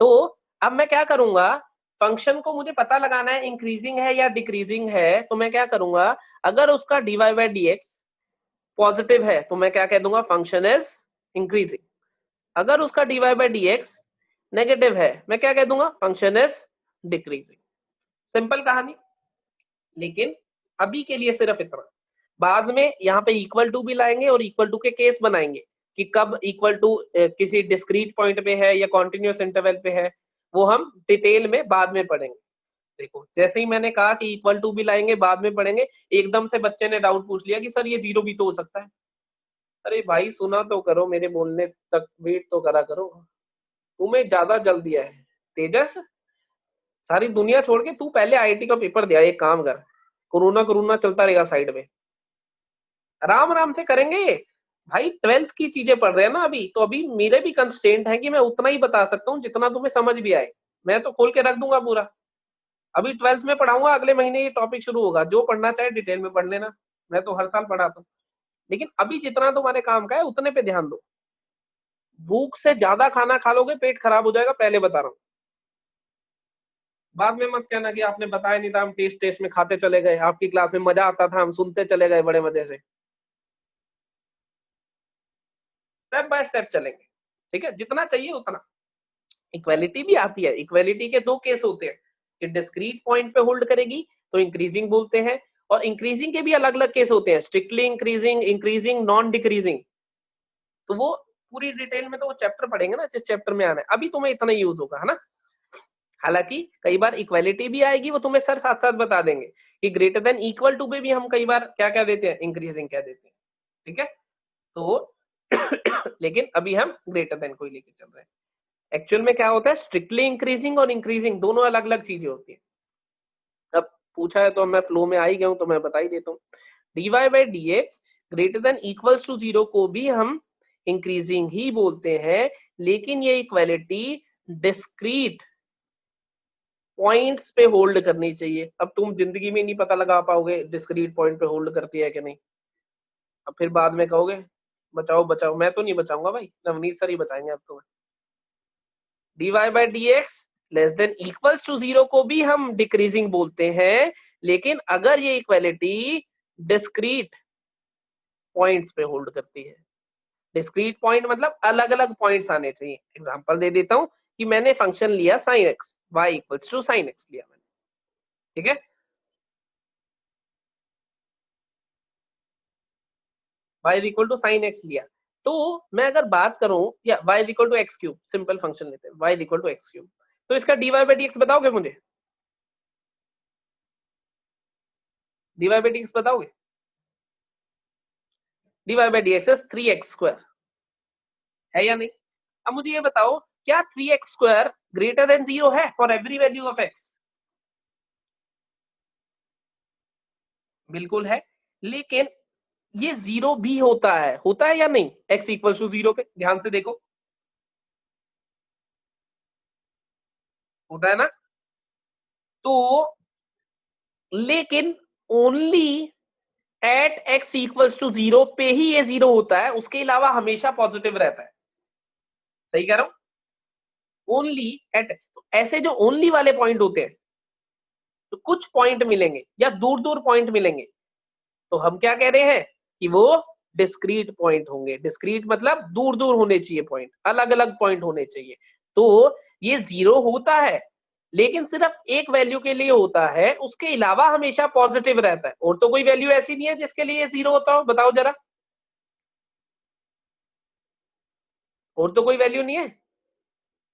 [SPEAKER 1] तो अब मैं क्या करूंगा, फंक्शन को मुझे पता लगाना है इंक्रीजिंग है या डिक्रीजिंग है, तो मैं क्या करूंगा, अगर उसका dy by d x positive है तो मैं क्या कह दूंगा, फंक्शन इज इंक्रीजिंग। अगर उसका dy by d x negative है, मैं क्या कह दूंगा, फंक्शन इज डिक्रीजिंग। सिंपल कहानी। लेकिन अभी के लिए सिर्फ इतना, बाद में यहाँ पे इक्वल टू भी लाएंगे और इक्वल टू के केस बनाएंगे कि कब इक्वल टू किसी डिस्क्रीट पॉइंट पे है या कॉन्टिन्यूस इंटरवल पे है, वो हम डिटेल में बाद में पढ़ेंगे। देखो जैसे ही मैंने कहा कि इक्वल टू भी लाएंगे, बाद में पढ़ेंगे, एकदम से बच्चे ने डाउट पूछ लिया कि सर ये जीरो भी तो हो सकता है। अरे भाई सुना तो करो, मेरे बोलने तक वेट तो करा करो, तुम्हें ज्यादा जल्दी है। तेजस, सारी दुनिया छोड़ के तू पहले आईआईटी का पेपर दिया, एक काम कर, कोरोना कोरोना चलता रहेगा साइड में, आराम आराम से करेंगे। भाई 12th की चीजें पढ़ रहे हैं ना अभी, तो अभी मेरे भी कंस्ट्रेंट है कि मैं उतना ही बता सकता हूँ जितना तुम्हें समझ भी आए, मैं तो खोल के रख दूंगा पूरा। अभी 12th में पढ़ाऊंगा, अगले महीने ये टॉपिक शुरू होगा, जो पढ़ना चाहे डिटेल में पढ़ लेना, मैं तो हर साल पढ़ाता हूँ। लेकिन अभी जितना तुम्हारे काम का है उतने पे ध्यान दो, भूख से ज्यादा खाना खा लोगे पेट खराब हो जाएगा, पहले बता रहा हूँ। बाद में मत कहना कि आपने बताया नहीं था, हम टेस्ट टेस्ट में खाते चले गए, आपकी क्लास में मजा आता था, हम सुनते चले गए बड़े मजे से। स्टेप बाय स्टेप चलेंगे, ठीक है, जितना चाहिए उतना। इक्वालिटी भी आती है, इक्वालिटी के दो केस होते हैं, कि डिस्क्रीट पॉइंट पे होल्ड करेगी तो इंक्रीजिंग बोलते हैं, और इंक्रीजिंग के भी अलग अलग केस होते हैं, strictly increasing, increasing, non decreasing. तो वो पूरी डिटेल में तो वो चैप्टर पढ़ेंगे ना, जिस चैप्टर में आना है, अभी तुम्हें इतना यूज होगा, है ना। हालांकि कई बार इक्वालिटी भी आएगी, वो तुम्हें सर साथ साथ बता देंगे कि ग्रेटर देन इक्वल टू पे भी हम कई बार क्या क्या देते हैं, इंक्रीजिंग क्या देते हैं। ठीक है, तो लेकिन अभी हम ग्रेटर देन को ही लेके चल रहे हैं। एक्चुअल में क्या होता है, स्ट्रिक्टली इंक्रीजिंग और इंक्रीजिंग दोनों अलग अलग चीजें होती है। अब पूछा है तो मैं फ्लो में आ ही गया हूं, तो मैं बता ही देता हूँ। dy by d x greater than equals to zero को भी हम इंक्रीजिंग ही बोलते हैं, लेकिन ये इक्वालिटी डिस्क्रीट पॉइंट्स पे होल्ड करनी चाहिए। अब तुम जिंदगी में नहीं पता लगा पाओगे डिस्क्रीट पॉइंट पे होल्ड करती है कि नहीं, अब फिर बाद में कहोगे बचाओ बचाओ। मैं तो नहीं बचाऊंगा भाई, नवनीत सर ही बचाएंगे अब तुम्हें। dy by d x less than equals to 0 को भी हम डिक्रीजिंग बोलते हैं, लेकिन अगर ये इक्वालिटी डिस्क्रीट पॉइंट्स पे होल्ड करती है। डिस्क्रीट पॉइंट मतलब अलग अलग पॉइंट्स आने चाहिए। एग्जांपल दे देता हूं कि मैंने फंक्शन लिया sin x, y equals to sin x लिया मैंने, ठीक है, y equal to sin x लिया। तो मैं अगर बात करूं या y equal to x cube, simple function लेते हैं y equal to x cube, तो इसका dy बाई डी एक्स बताओगे मुझे? dy बाई डी एक्स बताओगे? dy by d x is 3x square, है या नहीं? अब मुझे ये बताओ क्या 3x स्क्वायर ग्रेटर देन 0 है for every value of x? बिल्कुल है, लेकिन ये 0 भी होता है या नहीं x इक्वल टू 0 पे? ध्यान से देखो, होता है ना? तो लेकिन only at x equals to 0 पे ही ये 0 होता है, उसके अलावा हमेशा पॉजिटिव रहता है। सही कह रहा हूं? ओनली एट, तो ऐसे जो ओनली वाले पॉइंट होते हैं, तो कुछ पॉइंट मिलेंगे या दूर दूर पॉइंट मिलेंगे, तो हम क्या कह रहे हैं कि वो डिस्क्रीट पॉइंट होंगे। डिस्क्रीट मतलब दूर दूर होने चाहिए पॉइंट, अलग अलग पॉइंट होने चाहिए। तो ये 0 होता है, लेकिन सिर्फ एक वैल्यू के लिए होता है, उसके अलावा हमेशा पॉजिटिव रहता है। और तो कोई वैल्यू ऐसी नहीं है जिसके लिए 0 होता हो, बताओ जरा। और तो कोई वैल्यू नहीं है,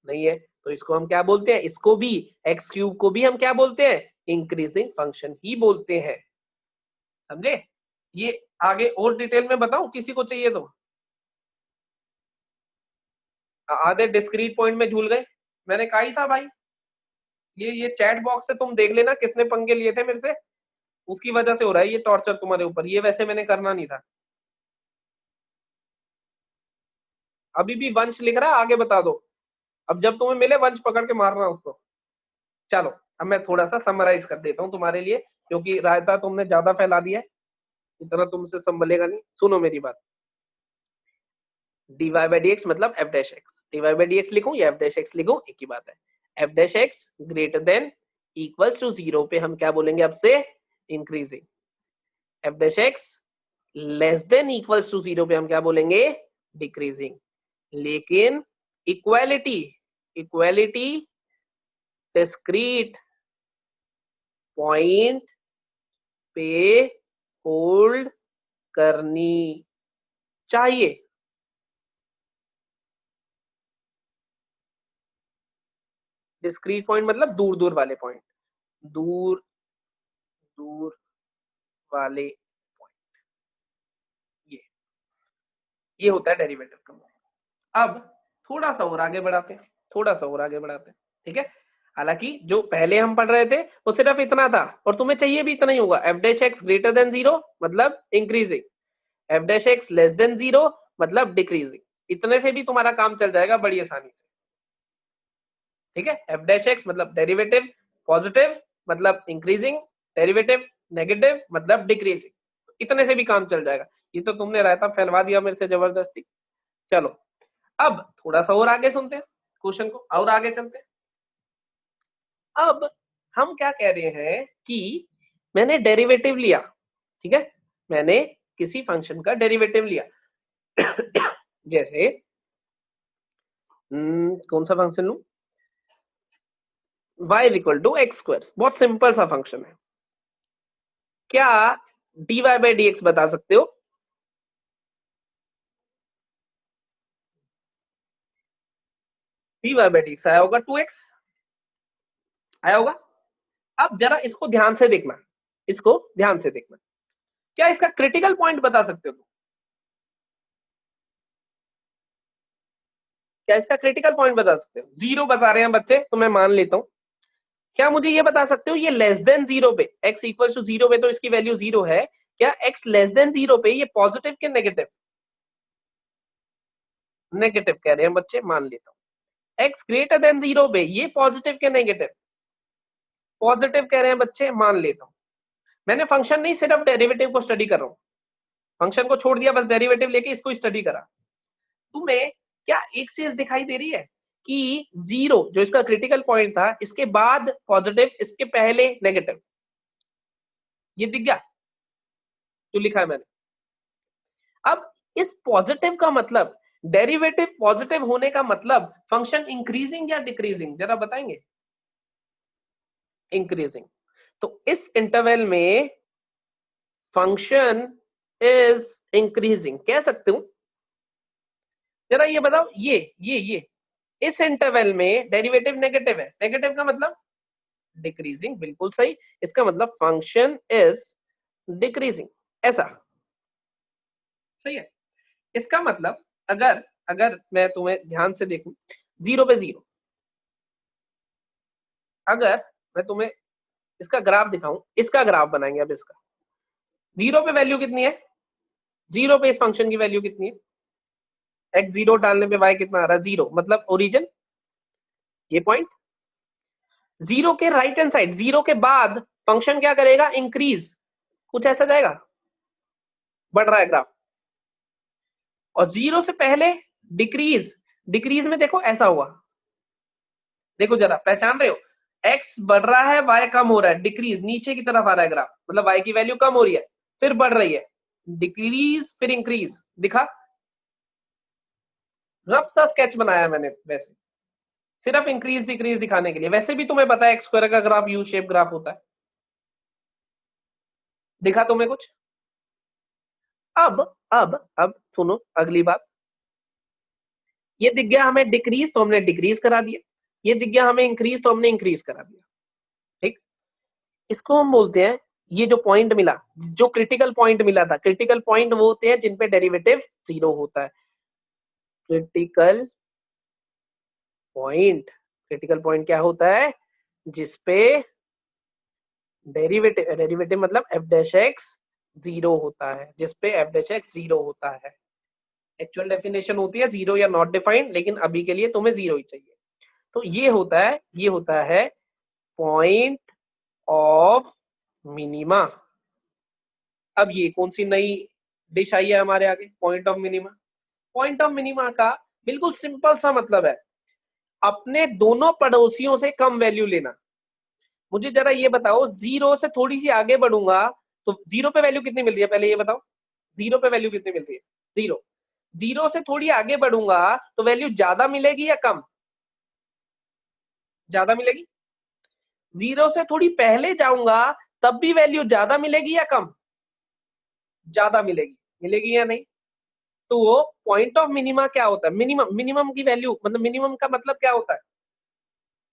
[SPEAKER 1] नहीं है, तो इसको हम क्या बोलते हैं? इसको भी, एक्स क्यूब को भी हम क्या बोलते हैं? इंक्रीजिंग फंक्शन ही बोलते हैं। समझे? ये आगे और डिटेल में बताऊं किसी को चाहिए तो? आधे डिस्क्रीट पॉइंट में झूल गए, मैंने कहा ही था भाई। ये चैट बॉक्स से तुम देख लेना किसने पंगे लिए थे मेरे से, उसकी वजह से हो रहा है ये टॉर्चर तुम्हारे ऊपर। ये वैसे मैंने करना नहीं था। अभी भी वंश लिख रहा है, आगे बता दो। अब जब तुम्हें मिले वंश पकड़ के मारना उसको। चलो अब मैं थोड़ा सा समराइज कर देता हूँ तुम्हारे लिए, क्योंकि रायता तुमने ज्यादा फैला दिया है, इतना तुमसे संभलेगा नहीं। सुनो मेरी बात, dy बाई डी एक्स मतलब f dash x, dy by d x लिखूं या f डैश एक्स लिखूं एक ही बात है। f dash x greater than equals to 0 पे हम क्या बोलेंगे? अब से increasing. f dash x less than equals to 0 पे हम क्या बोलेंगे? डिक्रीजिंग। लेकिन इक्वालिटी, इक्वालिटी डिस्क्रीट पॉइंट पे होल्ड करनी चाहिए। डिस्क्रीट पॉइंट मतलब दूर दूर वाले पॉइंट, दूर दूर वाले पॉइंट, ये होता है डेरिवेटिव का। अब थोड़ा सा और आगे बढ़ाते हैं, थोड़ा सा और आगे बढ़ाते हैं, ठीक है? हालांकि जो पहले हम पढ़ रहे थे वो सिर्फ इतना था, और तुम्हें चाहिए भी इतना ही होगा। F dash x greater than 0 मतलब increasing, F dash x less than 0 मतलब डिक्रीजिंग। इतने से भी तुम्हारा काम चल जाएगा बड़ी आसानी से, ठीक है? एफ डैश एक्स मतलब डेरिवेटिव पॉजिटिव मतलब इंक्रीजिंग, डेरिवेटिव नेगेटिव मतलब डिक्रीजिंग, इतने से भी काम चल जाएगा। ये तो तुमने रायता फैलवा दिया मेरे से जबरदस्ती। चलो अब थोड़ा सा और आगे सुनते हैं क्वेश्चन को, और आगे चलते हैं। अब हम क्या कह रहे हैं कि मैंने डेरिवेटिव लिया, ठीक है, मैंने किसी फंक्शन का डेरिवेटिव लिया जैसे कौन सा फंक्शन लूं? y equal to x square, बहुत सिंपल सा फंक्शन है। क्या dy बाई डी एक्स बता सकते हो? dy बाई डी एक्स आया होगा 2x, आया होगा। अब जरा इसको ध्यान से देखना, इसको ध्यान से देखना। क्या इसका क्रिटिकल पॉइंट बता सकते हो? क्या इसका क्रिटिकल पॉइंट बता सकते हो? 0 बता रहे हैं बच्चे तो मैं मान लेता हूं। क्या मुझे ये बता सकते हो ये लेस देन 0 पे, x इक्वल टू 0 पे तो इसकी वैल्यू 0 है, क्या x लेस देन 0 पे ये पॉजिटिव के नेगेटिव? नेगेटिव कह रहे हैं बच्चे, मान लेता हूं। x ग्रेटर देन 0 पे ये पॉजिटिव के नेगेटिव? पॉजिटिव कह रहे हैं बच्चे, मान लेता हूं। मैंने फंक्शन नहीं, सिर्फ डेरिवेटिव को स्टडी कर रहा हूं, फंक्शन को छोड़ दिया, बस डेरिवेटिव लेके इसको स्टडी करा। तुम्हें क्या एक चीज दिखाई दे रही है कि 0 जो इसका क्रिटिकल पॉइंट था, इसके बाद पॉजिटिव, इसके पहले नेगेटिव, ये दिख गया जो लिखा है मैंने। अब इस पॉजिटिव का मतलब, डेरिवेटिव पॉजिटिव होने का मतलब फंक्शन इंक्रीजिंग या डिक्रीजिंग, जरा बताएंगे? इंक्रीजिंग। तो इस इंटरवल में फंक्शन इज इंक्रीजिंग कह सकते हूं। जरा ये बताओ, ये इस इंटरवल में डेरिवेटिव नेगेटिव है, नेगेटिव का मतलब डिक्रीजिंग, बिल्कुल सही। इसका मतलब फंक्शन इज डिक्रीजिंग, ऐसा सही है। इसका मतलब अगर मैं तुम्हें ध्यान से देखूं, 0 पे 0, अगर मैं तुम्हें इसका ग्राफ दिखाऊं, इसका ग्राफ बनाएंगे अब इसका, 0 पे वैल्यू कितनी है? 0 पे इस फंक्शन की वैल्यू कितनी है? x0 डालने पे y कितना आ रहा है? 0, मतलब ओरिजिन, ये पॉइंट। 0 के राइट हैंड साइड, 0 के बाद फंक्शन क्या करेगा? इंक्रीज, कुछ ऐसा जाएगा, बढ़ रहा है ग्राफ। और 0 से पहले डिक्रीज, डिक्रीज में देखो ऐसा हुआ, देखो जरा पहचान रहे हो, x बढ़ रहा है, y कम हो रहा है, डिक्रीज, नीचे की तरफ आ रहा है ग्राफ, मतलब y की वैल्यू कम हो रही है, फिर बढ़ रही है, डिक्रीज फिर इंक्रीज, दिखा? रफ सा स्केच बनाया मैंने वैसे, सिर्फ इंक्रीज डिक्रीज दिखाने के लिए। वैसे भी तुम्हें पता है एक्स स्क्वायर का ग्राफ यू शेप ग्राफ होता है। दिखा तुम्हें कुछ? अब सुनो अगली बात, ये दिख गया हमें डिक्रीज, तो हमने डिक्रीज करा दिया, ये दिख गया हमें इंक्रीज, तो हमने इंक्रीज करा दिया, ठीक। इसको हम बोलते हैं, ये जो पॉइंट मिला, जो क्रिटिकल पॉइंट मिला था, क्रिटिकल पॉइंट वो होते हैं जिन पे डेरिवेटिव 0 होता है। क्रिटिकल पॉइंट, क्रिटिकल पॉइंट क्या होता है? जिसपे डेरिवेटिव मतलब एफ डैश एक्स 0 होता है, जिसपे एफ डैश एक्स 0 होता है। एक्चुअल डेफिनेशन होती है 0 या नॉट डिफाइंड, लेकिन अभी के लिए तुम्हें 0 ही चाहिए। तो ये होता है पॉइंट ऑफ मिनिमा। अब ये कौन सी नई डिश आई है हमारे आगे? Point of minima. Point of minima का बिल्कुल सिंपल सा मतलब है, अपने दोनों पड़ोसियों से कम वैल्यू लेना। मुझे जरा ये बताओ, 0 से थोड़ी सी आगे बढ़ूंगा तो 0 पे वैल्यू कितनी मिल रही है? पहले ये बताओ, 0 पे वैल्यू कितनी मिल रही है? 0। 0 से थोड़ी आगे बढ़ूंगा तो वैल्यू ज्यादा मिलेगी या कम? ज्यादा मिलेगी। 0 से थोड़ी पहले जाऊंगा तब भी वैल्यू ज्यादा मिलेगी या कम? ज्यादा मिलेगी। मिलेगी या नहीं? तो पॉइंट ऑफ मिनिमा क्या होता है? मिनिमम, मिनिमम की वैल्यू मतलब मिनिमम का मतलब क्या होता है?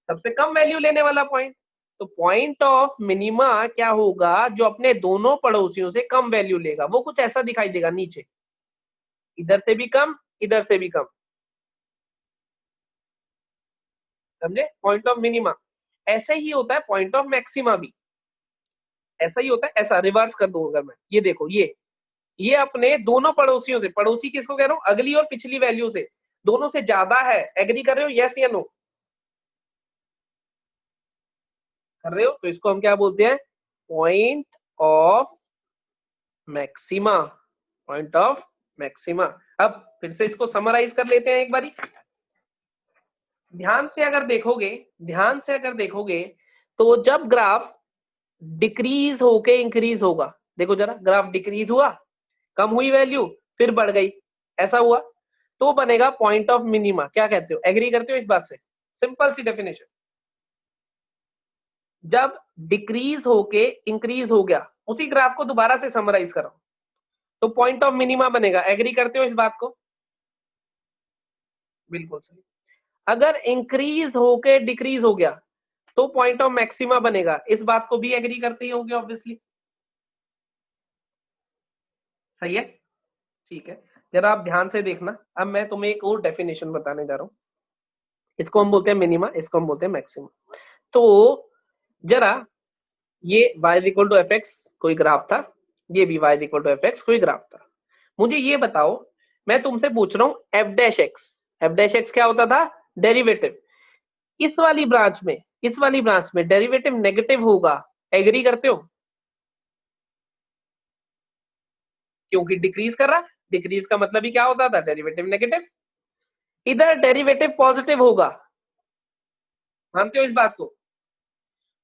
[SPEAKER 1] सबसे कम वैल्यू लेने वाला पॉइंट। तो पॉइंट ऑफ मिनिमा क्या होगा? जो अपने दोनों पड़ोसियों से कम वैल्यू लेगा। वो कुछ ऐसा दिखाई देगा नीचे, इधर से भी कम, इधर से भी कम, समझे? Point of minima. ऐसे ही होता है पॉइंट ऑफ मैक्सिमा भी, ऐसा ही होता है। ऐसा रिवर्स कर दूंगा अगर मैं, ये देखो, ये अपने दोनों पड़ोसियों से, पड़ोसी किसको कह रहा हूं? अगली और पिछली वैल्यू से, दोनों से ज्यादा है। एग्री कर रहे हो? यस या नो कर रहे हो? तो इसको हम क्या बोलते हैं? Point of maxima. Point of maxima. अब फिर से इसको समराइज कर लेते हैं एक बारी। ध्यान से अगर देखोगे तो जब ग्राफ डिक्रीज होके इंक्रीज होगा, देखो जरा, ग्राफ डिक्रीज हुआ, कम हुई वैल्यू, फिर बढ़ गई, ऐसा हुआ, तो बनेगा पॉइंट ऑफ मिनिमा। क्या कहते हो? एग्री करते हो इस बात से? सिंपल सी डेफिनेशन। जब डिक्रीज होके इंक्रीज हो गया, उसी ग्राफ को दोबारा से समराइज करो तो पॉइंट ऑफ मिनिमा बनेगा। एग्री करते हो इस बात को? बिल्कुल सही। अगर इंक्रीज होके डिक्रीज हो गया तो पॉइंट ऑफ मैक्सिमा बनेगा। इस बात को भी एग्री करते ही होंगे ऑब्वियसली। सही है, ठीक है। जरा आप ध्यान से देखना, अब मैं तुम्हें एक और डेफिनेशन बताने जा रहा हूं। इसको हम बोलते हैं मिनिमा, इसको हम बोलते हैं मैक्सिमा। तो जरा ये y equal to f x कोई ग्राफ था, ये भी y equal to f x कोई ग्राफ था। मुझे ये बताओ, मैं तुमसे पूछ रहा हूं एफ डैश एक्स क्या होता था? डेरिवेटिव। इस वाली ब्रांच में इस वाली ब्रांच में डेरिवेटिव नेगेटिव होगा, एग्री करते हो? क्योंकि डिक्रीज कर रहा है, डिक्रीज का मतलब ही क्या होता था, डेरिवेटिव नेगेटिव। इधर डेरिवेटिव पॉजिटिव होगा, मानते हो इस बात को?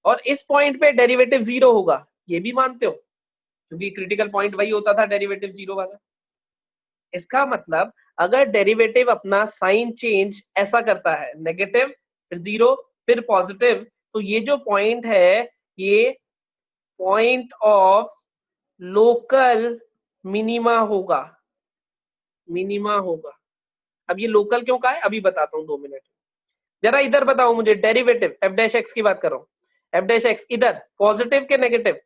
[SPEAKER 1] और इस पॉइंट पे डेरिवेटिव जीरो होगा, ये भी मानते हो? क्योंकि क्रिटिकल पॉइंट वही होता था डेरिवेटिव जीरो वाला। इसका मतलब अगर डेरिवेटिव अपना साइन चेंज ऐसा करता है, नेगेटिव फिर जीरो फिर पॉजिटिव, तो ये जो पॉइंट है ये पॉइंट ऑफ लोकल मिनिमा होगा, मिनिमा होगा। अब ये लोकल क्यों का है अभी बताता हूँ, 2 मिनट। जरा इधर बताओ मुझे, डेरिवेटिव एफ डैश एक्स की बात कर रहा हूँ, एफ डैश एक्स इधर पॉजिटिव के नेगेटिव?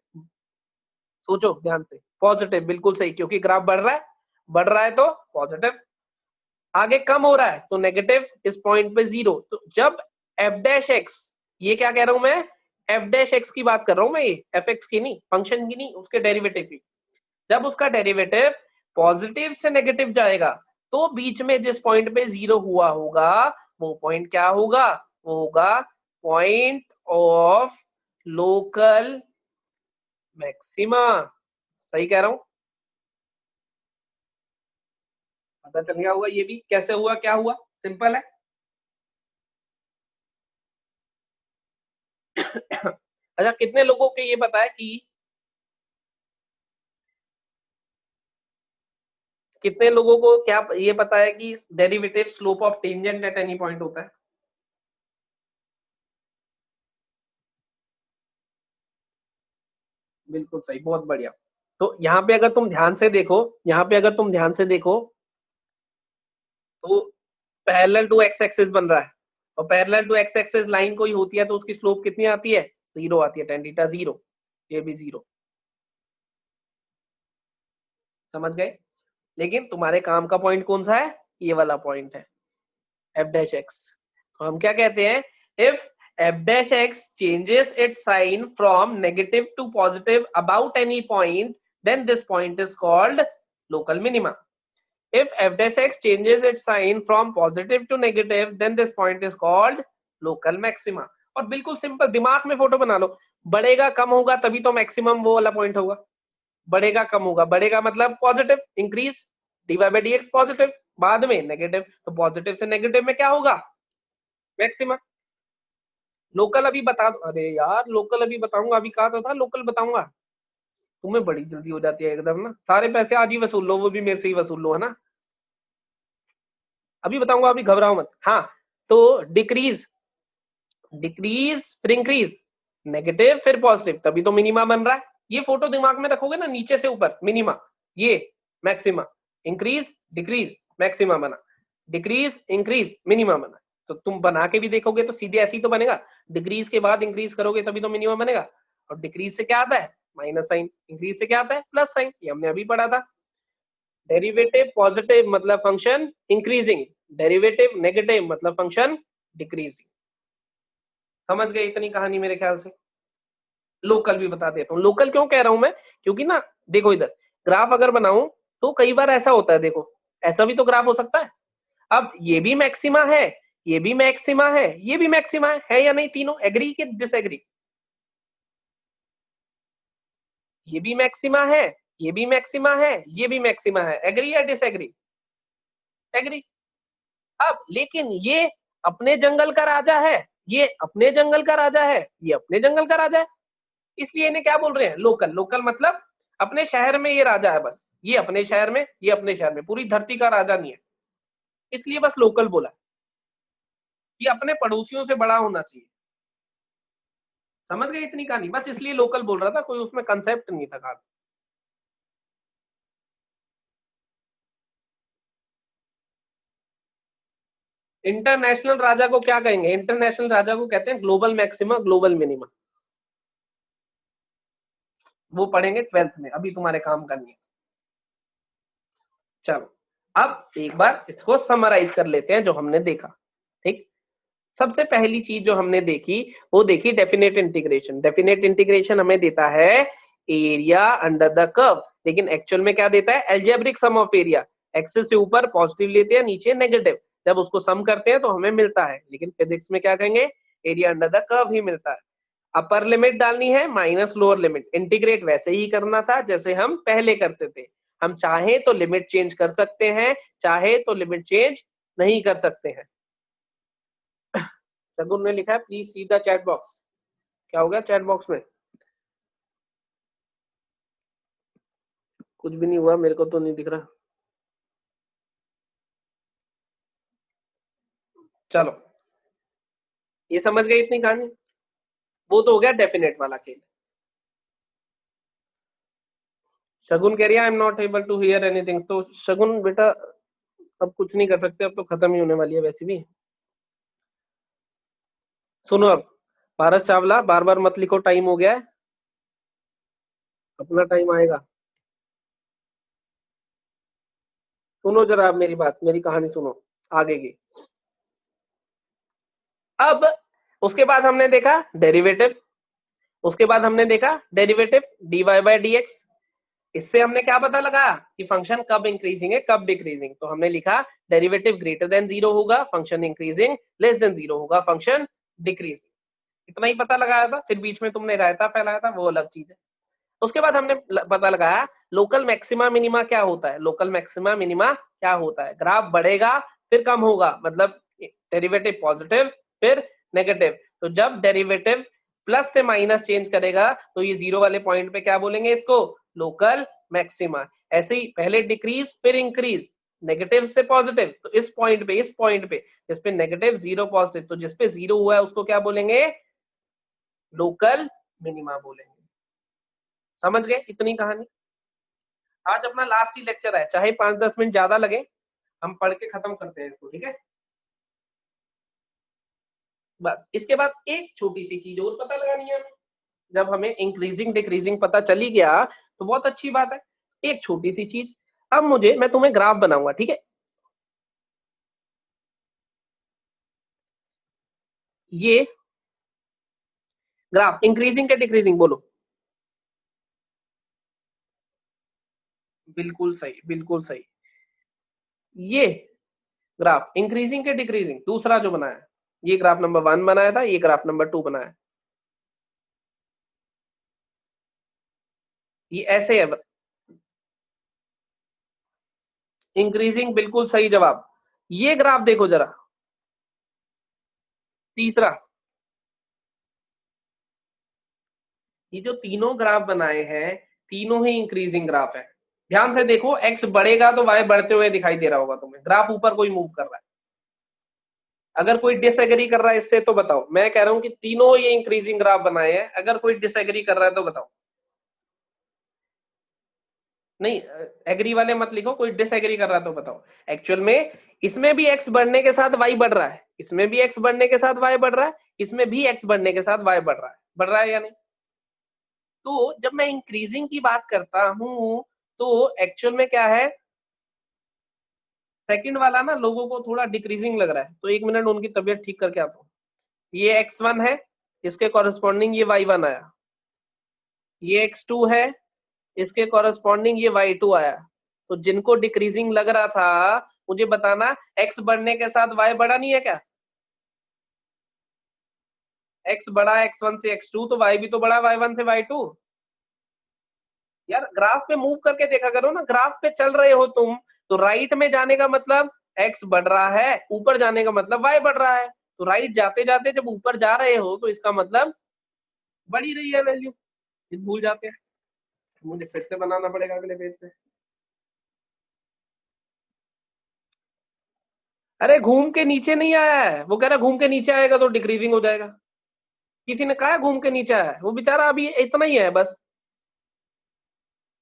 [SPEAKER 1] सोचो ध्यान से, पॉजिटिव, बिल्कुल सही, क्योंकि ग्राफ बढ़ रहा है, बढ़ रहा है तो पॉजिटिव, आगे कम हो रहा है तो नेगेटिव, इस पॉइंट पे जीरो। तो जब एफ डैश एक्स, ये क्या कह रहा हूं मैं, एफ डैश एक्स की बात कर रहा हूं मैं, ये एफ एक्स की नहीं, फंक्शन की नहीं, उसके डेरिवेटिव की। जब उसका डेरिवेटिव पॉजिटिव से नेगेटिव जाएगा तो बीच में जिस पॉइंट पे जीरो हुआ होगा वो पॉइंट क्या होगा, वो होगा पॉइंट ऑफ लोकल मैक्सिमा। सही कह रहा हूं? पता चल गया होगा ये भी कैसे हुआ, क्या हुआ, सिंपल है। अच्छा, कितने लोगों को ये पता है कि, कितने लोगों को क्या ये पता है कि derivative slope of tangent at any point होता है? बिल्कुल सही, बहुत बढ़िया। तो यहाँ पे अगर तुम ध्यान से देखो, यहाँ पे अगर तुम ध्यान से देखो तो पैरेलल टू एक्स एक्सिस बन रहा है, और parallel to x axis line कोई होती है तो उसकी स्लोप कितनी आती है, जीरो आती है, tan थीटा जीरो, ये भी जीरो। समझ गए? लेकिन तुम्हारे काम का पॉइंट कौन सा है, ये वाला पॉइंट है, एफ डैश एक्स। तो हम क्या कहते हैं, if f dash x changes its sign from negative to positive about any point, then this point is called local minima. If f dash x changes its sign from positive to negative, then this point is called local maxima। और बिल्कुल simple, दिमाग में photo बना लो, बढ़ेगा कम होगा तभी तो maximum वो वाला पॉइंट होगा, बढ़ेगा कम होगा, बढ़ेगा मतलब positive, increase, dy by dx positive, बाद में नेगेटिव, तो पॉजिटिव से नेगेटिव में क्या होगा, मैक्सिमा। लोकल अभी बता दो, अरे यार लोकल अभी बताऊंगा, अभी कहा तो था लोकल बताऊंगा, तुम्हें बड़ी जल्दी हो जाती है एकदम ना, सारे पैसे आज ही वसूल लो, वो भी मेरे से ही वसूल लो, है ना। अभी बताऊंगा, अभी घबराओ मत। हाँ, तो डिक्रीज, डिक्रीज फिर इंक्रीज, नेगेटिव फिर पॉजिटिव, तभी तो मिनिमा बन रहा है। ये फोटो दिमाग में रखोगे ना, नीचे से ऊपर मिनिमा, ये मैक्सिमा, इंक्रीज डिक्रीज मैक्सिमा बना, डिक्रीज इंक्रीज मिनिमा बना। तो तुम बना के भी देखोगे तो सीधे ऐसे ही तो बनेगा, डिक्रीज के बाद इंक्रीज करोगे तभी तो मिनिमा बनेगा, और डिक्रीज से क्या आता है, माइनस साइन, इंक्रीज से क्या आता है, प्लस साइन, ये हमने अभी पढ़ा था। डेरिवेटिव पॉजिटिव मतलब फंक्शन इंक्रीजिंग, डेरिवेटिव नेगेटिव मतलब फंक्शन डिक्रीजिंग। समझ गए इतनी कहानी मेरे ख्याल से। लोकल भी बता देता हूँ, लोकल क्यों कह रहा हूं मैं, क्योंकि ना देखो इधर ग्राफ अगर बनाऊं तो कई बार ऐसा होता है, देखो ऐसा भी तो ग्राफ हो सकता है। अब ये भी मैक्सिमा है, ये भी मैक्सिमा है, ये भी मैक्सिमा है या नहीं, तीनों एग्री कि डिसएग्री, ये भी मैक्सिमा है, ये भी मैक्सिमा है, ये भी मैक्सिमा है, एग्री या डिसएग्री, एग्री। अब लेकिन ये अपने जंगल का राजा है, ये अपने जंगल का राजा है, ये अपने जंगल का राजा है, इसलिए इन्हें क्या बोल रहे हैं, लोकल। लोकल मतलब अपने शहर में ये राजा है बस, ये अपने शहर में, ये अपने शहर में, पूरी धरती का राजा नहीं है, इसलिए बस लोकल बोला, कि अपने पड़ोसियों से बड़ा होना चाहिए। समझ गए इतनी कहानी, बस इसलिए लोकल बोल रहा था, कोई उसमें कंसेप्ट नहीं था खास। इंटरनेशनल राजा को क्या कहेंगे, इंटरनेशनल राजा को कहते हैं ग्लोबल मैक्सिमा, ग्लोबल मिनिमा, वो पढ़ेंगे 12th में, अभी तुम्हारे काम करनी है। चलो अब एक बार इसको समराइज कर लेते हैं जो हमने देखा। ठीक, सबसे पहली चीज जो हमने देखी वो देखी डेफिनेट इंटीग्रेशन। डेफिनेट इंटीग्रेशन हमें देता है एरिया अंडर द कर्व, लेकिन एक्चुअल में क्या देता है, algebraic sum of area, axis से ऊपर पॉजिटिव लेते हैं, नीचे नेगेटिव, जब उसको सम करते हैं तो हमें मिलता है, लेकिन फिजिक्स में क्या कहेंगे, एरिया अंडर द कर्व ही मिलता है। अपर लिमिट डालनी है माइनस लोअर लिमिट, इंटीग्रेट वैसे ही करना था जैसे हम पहले करते थे। हम चाहे तो लिमिट चेंज कर सकते हैं, चाहे तो लिमिट चेंज नहीं कर सकते हैं। शगुन ने लिखा है please see the chat box. क्या हो गया चैट बॉक्स में? कुछ भी नहीं हुआ, मेरे को तो नहीं दिख रहा। चलो ये समझ गए इतनी कहानी। वो तो हो गया डेफिनेट वाला खेल। शगुन कह रही है I am not able to hear anything. तो शगुन बेटा अब कुछ नहीं कर सकते, अब तो खत्म ही होने वाली है वैसे भी। सुनो अब, पारस चावला बार बार मत लिखो, टाइम हो गया है, अपना टाइम आएगा। सुनो जरा आप मेरी बात, मेरी कहानी सुनो आगे की। अब उसके बाद हमने देखा डेरिवेटिव, उसके बाद हमने देखा डेरिवेटिव dy बाय dx। इससे हमने क्या पता लगा कि फंक्शन कब इंक्रीजिंग है कब डिक्रीजिंग। तो हमने लिखा डेरिवेटिव ग्रेटर देन 0 होगा फंक्शन इंक्रीजिंग, लेस देन 0 होगा फंक्शन डिक्रीजिंग। इतना ही पता लगाया था, फिर बीच में तुमने रायता फैलाया था, वो अलग चीज है। उसके बाद हमने पता लगाया लोकल मैक्सिमा मिनिमा क्या होता है। लोकल मैक्सिमा मिनिमा क्या होता है, ग्राफ बढ़ेगा फिर कम होगा, मतलब डेरिवेटिव पॉजिटिव फिर नेगेटिव। तो जब डेरिवेटिव प्लस से माइनस चेंज करेगा तो ये जीरो वाले पॉइंट पे क्या बोलेंगे, इसको लोकल मैक्सिमा। ऐसे ही पहले डिक्रीज फिर इंक्रीज, नेगेटिव से पॉजिटिव, तो इस पॉइंट पे जिसपे नेगेटिव जीरो पॉजिटिव, तो जिसपे जीरो हुआ है उसको क्या बोलेंगे, लोकल मिनिमा बोलेंगे। समझ गए इतनी कहानी। आज अपना लास्ट ही लेक्चर है, चाहे 5-10 मिनट ज्यादा लगे, हम पढ़ के खत्म करते हैं इसको, ठीक है। बस इसके बाद एक छोटी सी चीज और पता लगानी है हमें। जब हमें इंक्रीजिंग डिक्रीजिंग पता चली गया तो बहुत अच्छी बात है। एक छोटी सी चीज, अब मैं तुम्हें ग्राफ बनाऊंगा, ठीक है। ये ग्राफ इंक्रीजिंग के डिक्रीजिंग बोलो। बिल्कुल सही, बिल्कुल सही। ये ग्राफ इंक्रीजिंग के डिक्रीजिंग दूसरा जो बनाया, ये ग्राफ नंबर 1 बनाया था, ये ग्राफ नंबर 2 बनाया। ये ऐसे है, इंक्रीजिंग बिल्कुल सही जवाब। ये ग्राफ देखो जरा, तीसरा। ये जो तीनों ग्राफ बनाए हैं, तीनों ही इंक्रीजिंग ग्राफ है। ध्यान से देखो, एक्स बढ़ेगा तो वाई बढ़ते हुए दिखाई दे रहा होगा तुम्हें, ग्राफ ऊपर कोई मूव कर रहा है। अगर कोई डिसएग्री कर रहा है इससे तो बताओ। मैं कह रहा हूं कि तीनों ये इंक्रीजिंग ग्राफ बनाए हैं, अगर कोई डिसएग्री कर रहा है तो बताओ। नहीं, एग्री वाले मत लिखो, कोई डिसएग्री कर रहा है तो बताओ। एक्चुअल में इसमें भी एक्स बढ़ने के साथ वाई बढ़ रहा है, इसमें भी एक्स बढ़ने के साथ वाई बढ़ रहा है, इसमें भी एक्स बढ़ने के साथ वाई बढ़ रहा है या नहीं। तो जब मैं इंक्रीजिंग की बात करता हूं तो एक्चुअल में क्या है, सेकंड वाला ना लोगों को थोड़ा डिक्रीजिंग लग रहा है, तो 1 मिनट उनकी तबीयत ठीक करके आता हूँ। ये x1 है, इसके कॉरेस्पॉन्डिंग ये y1 आया। ये x2 है, इसके कॉरेस्पॉन्डिंग ये y2 आया। तो जिनको डिक्रीजिंग लग रहा था मुझे बताना, x बढ़ने के साथ y बढ़ा नहीं है क्या। x बढ़ा x1 से x2 तो y भी तो बढ़ा y1 से y2। यार ग्राफ पे मूव करके देखा करो ना, ग्राफ पे चल रहे हो तुम तो राइट में जाने का मतलब x बढ़ रहा है, ऊपर जाने का मतलब y बढ़ रहा है। तो राइट जाते जाते जब ऊपर जा रहे हो तो इसका मतलब बढ़ ही रही है वैल्यू। भूल जाते हैं, मुझे फिर से बनाना पड़ेगा अगले पेज पे। अरे घूम के नीचे नहीं आया है, वो कह रहा घूम के नीचे आएगा तो डिक्रीजिंग हो जाएगा। किसी ने कहा घूम के नीचे आया है, वो बेचारा अभी इतना ही है बस।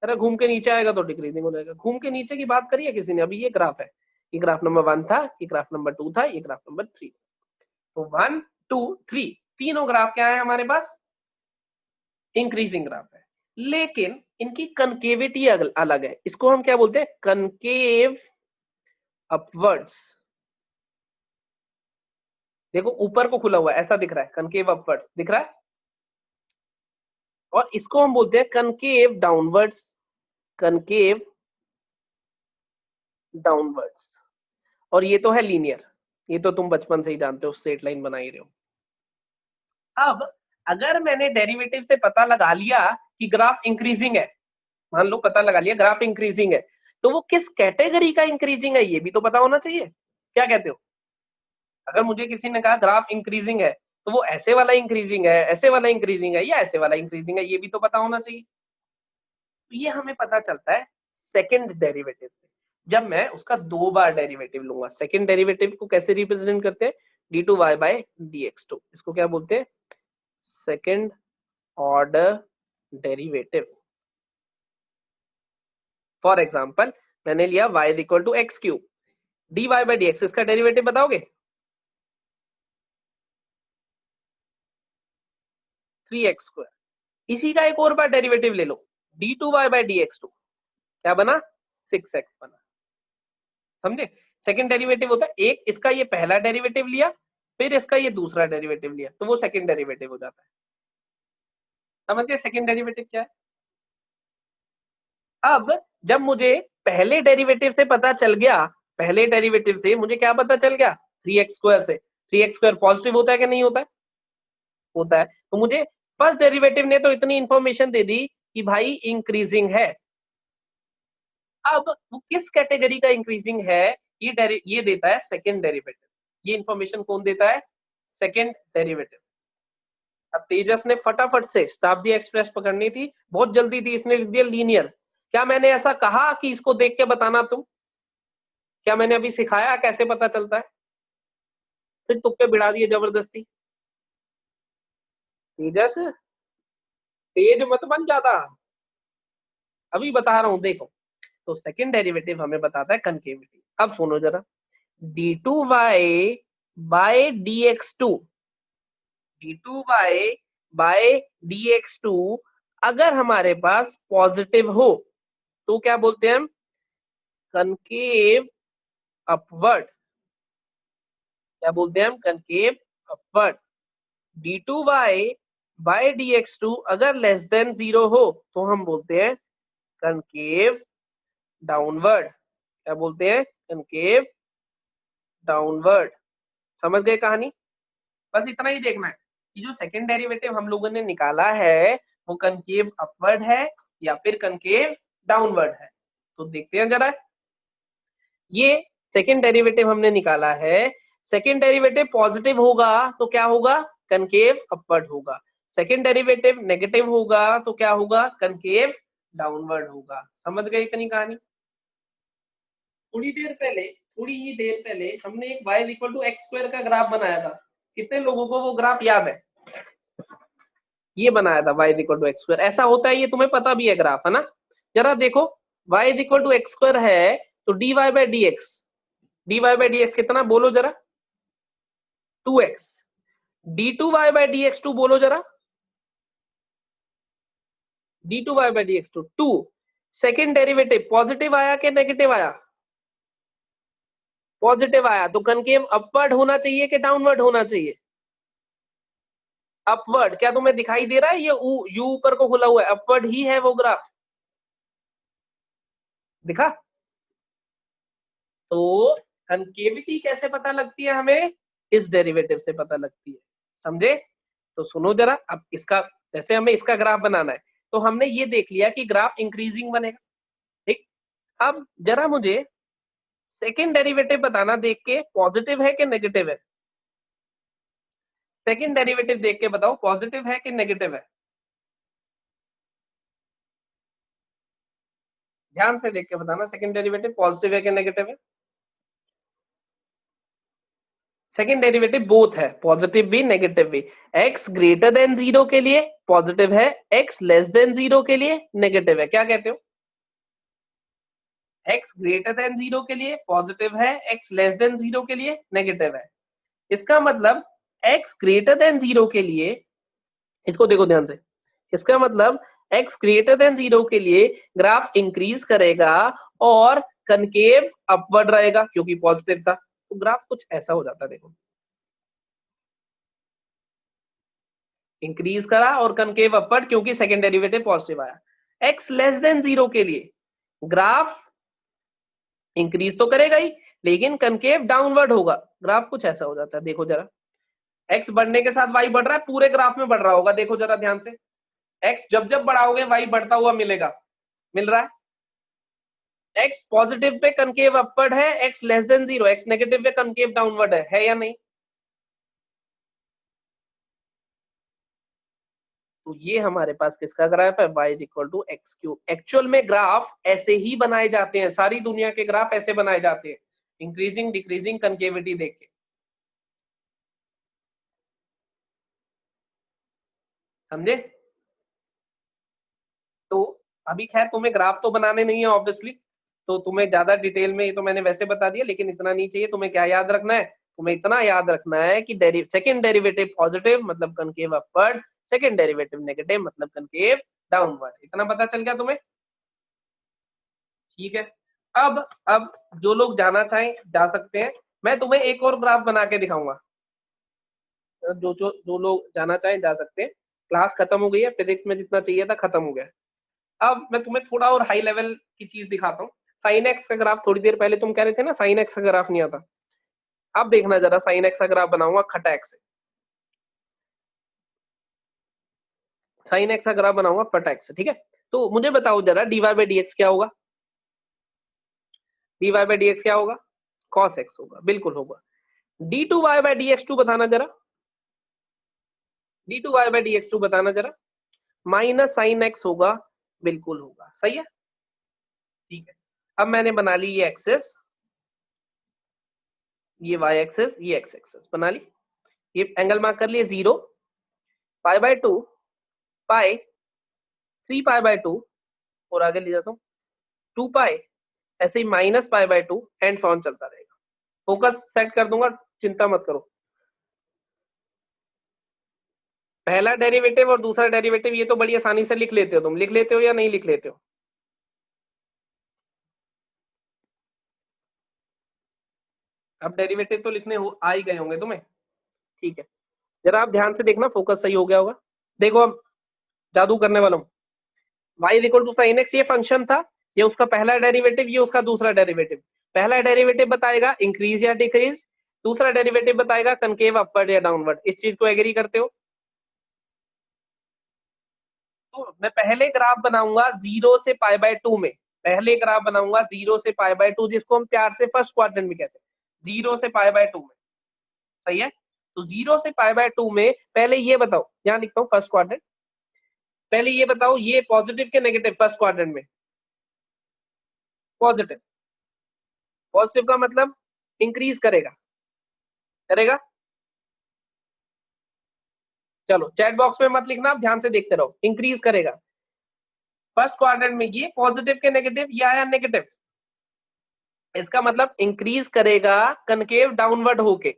[SPEAKER 1] अरे घूम के नीचे आएगा तो डिक्रीजिंग हो जाएगा, घूम के नीचे की बात करी है किसी ने। अभी ये ग्राफ है, ये ग्राफ नंबर 1 था, ये ग्राफ नंबर 2 था, ये ग्राफ नंबर 3। तो 1 2 3 तीनों ग्राफ क्या है हमारे पास, इंक्रीजिंग ग्राफ है। लेकिन इनकी कनकेविटी अलग है, इसको हम क्या बोलते हैं, कनकेव अपवर्ड्स। देखो ऊपर को खुला हुआ है ऐसा दिख रहा है, कनकेव अपवर्ड्स दिख रहा है। और इसको हम बोलते हैं कनकेव डाउनवर्ड्स, कनकेव डाउनवर्ड्स। और ये तो है लीनियर, ये तो तुम बचपन से ही जानते हो, स्ट्रेट लाइन बना ही रहे हो। अब अगर मैंने डेरिवेटिव से पता लगा लिया कि ग्राफ इंक्रीजिंग है, मान लो पता लगा लिया ग्राफ इंक्रीजिंग है, तो वो किस कैटेगरी का इंक्रीजिंग है ये भी तो पता होना चाहिए। क्या कहते हो? अगर मुझे किसी ने कहा ग्राफ इंक्रीजिंग है, तो वो ऐसे वाला इंक्रीजिंग है, ऐसे वाला इंक्रीजिंग है, या ऐसे वाला इंक्रीजिंग है, ये भी तो पता होना चाहिए। तो ये हमें पता चलता है सेकंड डेरिवेटिव से, जब मैं उसका 2 बार डेरिवेटिव लूंगा। सेकंड डेरिवेटिव को कैसे रिप्रेजेंट करते हैं? d2y bye dx2। इसको क्या बोलते हैं? Second order derivative. For example मैंने लिया y equal to x cube, dy by dx, इसका डेरिवेटिव बताओगे? 3x square. इसी का एक और बार डेरिवेटिव ले लो, d2y बाय dx2, क्या बना? 6x बना। समझे? सेकंड डेरिवेटिव होता है एक, इसका ये पहला डेरिवेटिव लिया, फिर इसका ये दूसरा डेरिवेटिव लिया, तो वो सेकंड डेरिवेटिव हो जाता है। समझ गए सेकंड डेरिवेटिव क्या है? अब जब मुझे पहले डेरिवेटिव से पता चल गया, पहले डेरिवेटिव से मुझे क्या पता चल गया? 3x स्क्वायर से। 3x स्क्वायर पॉजिटिव होता है कि नहीं होता है? होता है। तो मुझे फर्स्ट डेरिवेटिव ने तो इतनी इंफॉर्मेशन दे दी कि भाई इंक्रीजिंग है। अब वो किस कैटेगरी का इंक्रीजिंग है ये देता है सेकंड डेरिवेटिव। ये इंफॉर्मेशन कौन देता है? Second derivative. अब तेजस ने फटाफट से शताब्दी एक्सप्रेस पकड़नी थी, बहुत जल्दी थी, इसने लिख दिया लीनियर। क्या मैंने ऐसा कहा कि इसको देख के बताना तुम? क्या मैंने अभी सिखाया कैसे पता चलता है? फिर तुक्के बिड़ा दिए जबरदस्ती। तेजस तेज मत बन जाता, अभी बता रहा हूं देखो। तो सेकंड डेरिवेटिव हमें बताता है कनकेविटी। अब सुनो जरा, d2y bye dx2, d2y bye dx2 अगर हमारे पास पॉजिटिव हो तो क्या बोलते हैं हम? Concave upward. क्या बोलते हैं हम? Concave upward. d2y bye dx2 अगर लेस देन 0 हो तो हम बोलते हैं कनकेव डाउनवर्ड। क्या बोलते हैं? Concave downward. समझ गए कहानी? बस इतना ही देखना है कि जो सेकंड डेरिवेटिव हम लोगों ने निकाला है वो कनकेव अपवर्ड है या फिर कनकेव डाउनवर्ड है। तो देखते हैं जरा, ये सेकंड डेरिवेटिव हमने निकाला है। सेकंड डेरिवेटिव पॉजिटिव होगा तो क्या होगा? कनकेव अपवर्ड होगा। सेकंड डेरिवेटिव नेगेटिव होगा तो क्या होगा? कनकेव डाउनवर्ड होगा। समझ गए इतनी कहानी? थोड़ी ही देर पहले हमने एक y equal to x square का ग्राफ बनाया था। कितने लोगों को वो ग्राफ याद है? ये बनाया था y equal to x square. ऐसा होता है, ये तुम्हें पता भी है ग्राफ, है ना? जरा देखो, y equal to x square है तो dy बाय dx कितना बोलो जरा? 2x। d2y बाय dx2 बोलो जरा? d2y bye dx2 2। Second derivative positive आया कि नेगेटिव आया? पॉजिटिव आया, तो कनकेव अपवर्ड होना चाहिए कि डाउनवर्ड होना चाहिए? अपवर्ड। क्या तुम्हें दिखाई दे रहा है ये यू ऊपर को खुला हुआ है? अपवर्ड ही है वो ग्राफ, दिखा? तो कनकेविटी कैसे पता लगती है हमें? इस डेरिवेटिव से पता लगती है। समझे? तो सुनो जरा, अब इसका जैसे हमें इसका ग्राफ बनाना है तो हमने ये देख लिया कि ग्राफ इंक्रीजिंग बनेगा। ठीक, अब जरा मुझे सेकंड डेरिवेटिव बताना, देख के पॉजिटिव है कि नेगेटिव है? सेकंड डेरिवेटिव देख के बताओ पॉजिटिव है कि नेगेटिव है? ध्यान से देख के बताना, सेकंड डेरिवेटिव पॉजिटिव है कि नेगेटिव है? सेकंड डेरिवेटिव बोथ है, पॉजिटिव भी नेगेटिव भी। x ग्रेटर देन 0 के लिए पॉजिटिव है, x लेस देन 0 के लिए नेगेटिव है। क्या कहते हो? x ग्रेटर देन 0 के लिए पॉजिटिव है, x लेस देन 0 के लिए नेगेटिव है। इसका मतलब x ग्रेटर देन 0 के लिए, इसको देखो ध्यान से, इसका मतलब x ग्रेटर देन 0 के लिए ग्राफ इंक्रीज करेगा और कनकेव अपवर्ड रहेगा क्योंकि पॉजिटिव था। तो ग्राफ कुछ ऐसा हो जाता है, देखो इंक्रीज करा और कनकेव अपवर्ड क्योंकि सेकंड डेरिवेटिव पॉजिटिव आया। x लेस देन 0 के लिए ग्राफ इंक्रीज तो करेगा ही लेकिन कनकेव डाउनवर्ड होगा। ग्राफ कुछ ऐसा हो जाता है, देखो जरा, एक्स बढ़ने के साथ वाई बढ़ रहा है, पूरे ग्राफ में बढ़ रहा होगा, देखो जरा ध्यान से, एक्स जब जब बढ़ाओगे वाई बढ़ता हुआ मिलेगा, मिल रहा है। X positive pay concave upward है, x less than 0 x negative पे कनकेव डाउनवर्ड है या नहीं? तो ये हमारे पास किसका ग्राफ है, y equal to x cube. Actual में ग्राफ ऐसे ही बनाए जाते हैं, सारी दुनिया के ग्राफ ऐसे बनाए जाते हैं, इंक्रीजिंग डिक्रीजिंग कनकेविटी देख के। समझे? तो अभी खैर तुम्हें ग्राफ तो बनाने नहीं है ऑब्वियसली, तो तुम्हें ज्यादा डिटेल में ये तो मैंने वैसे बता दिया, लेकिन इतना नहीं चाहिए। तुम्हें क्या याद रखना है, तुम्हें इतना याद रखना है कि सेकंड डेरिवेटिव पॉजिटिव मतलब concave upward, second derivative negative मतलब कनकेव डाउनवर्ड। इतना पता चल गया तुम्हें? ठीक है। अब जो लोग जाना चाहें जा सकते हैं, मैं तुम्हें एक और ग्राफ बना के दिखाऊंगा। जो लोग जाना चाहें जा सकते हैं। क्लास खत्म हो गई है, फिजिक्स में जितना चाहिए था खत्म हो गया। अब मैं तुम्हें थोड़ा और हाई लेवल की चीज दिखाता हूँ। साइन एक्स का ग्राफ, थोड़ी देर पहले तुम कह रहे थे ना साइन एक्स का ग्राफ नहीं आता। अब देखना जरा, साइन एक्स का ग्राफ बनाऊंगा खटा एक्स से, साइन एक्स का ग्राफ बनाऊंगा फटा एक्स से, ठीक है। तो मुझे बताओ जरा dy बाई डी एक्स क्या होगा, dy बाई डी एक्स क्या होगा, cos x होगा, बिल्कुल होगा। d2y by d x to बताना जरा, d2y by d x to बताना जरा, माइनस साइन एक्स होगा, बिल्कुल होगा, सही है, ठीक है। अब मैंने बना ली ये एक्सेस, ये y एक्सेस, ये x एक्सेस बना ली, ये एंगल मार्क कर लिए 0, पाई बाय 2, पाई 3 पाई बाय 2, और आगे ले जाता हूँ 2 पाई, ऐसे ही minus pi by 2 and so on चलता रहेगा। फोकस सेट कर दूंगा, चिंता मत करो। पहला डेरिवेटिव और दूसरा डेरिवेटिव ये तो बड़ी आसानी से लिख लेते हो तुम, लिख लेते हो या नहीं लिख लेते हो? अब डेरिवेटिव तो लिखने आ ही गए होंगे तुम्हें, ठीक है। जरा आप ध्यान से देखना, फोकस सही हो गया होगा। देखो अब जादू करने वाला हूँ। y equal to sine x ये फंक्शन था, ये उसका पहला डेरिवेटिव, ये उसका दूसरा डेरिवेटिव। पहला डेरिवेटिव बताएगा इंक्रीज या डिक्रीज, दूसरा डेरिवेटिव बताएगा कनकेव अपवर्ड या डाउनवर्ड। इस चीज को एग्री करते हो? तो मैं पहले ग्राफ बनाऊंगा 0 से पाई बाय 2 में, पहले ग्राफ बनाऊंगा 0 से पाई बाय 2, जिसको हम प्यार से फर्स्ट क्वाड्रेंट में कहते हैं, 0 से पाई बाय 2 में, सही है। तो 0 से पाई बाय 2 में पहले ये बताओ, यहाँ लिखता हूँ फर्स्ट क्वाड्रेंट, पहले ये बताओ ये पॉजिटिव के नेगेटिव फर्स्ट क्वाड्रेंट में? पॉजिटिव, पॉजिटिव का मतलब इंक्रीज करेगा, करेगा। चलो चैट बॉक्स में मत लिखना, आप ध्यान से देखते रहो, इंक्रीज करेगा। फर्स्ट क्वाड्रेंट में ये पॉजिटिव के नेगेटिव, ये आया नेगेटिव, इसका मतलब इंक्रीज करेगा कनकेव डाउनवर्ड होके,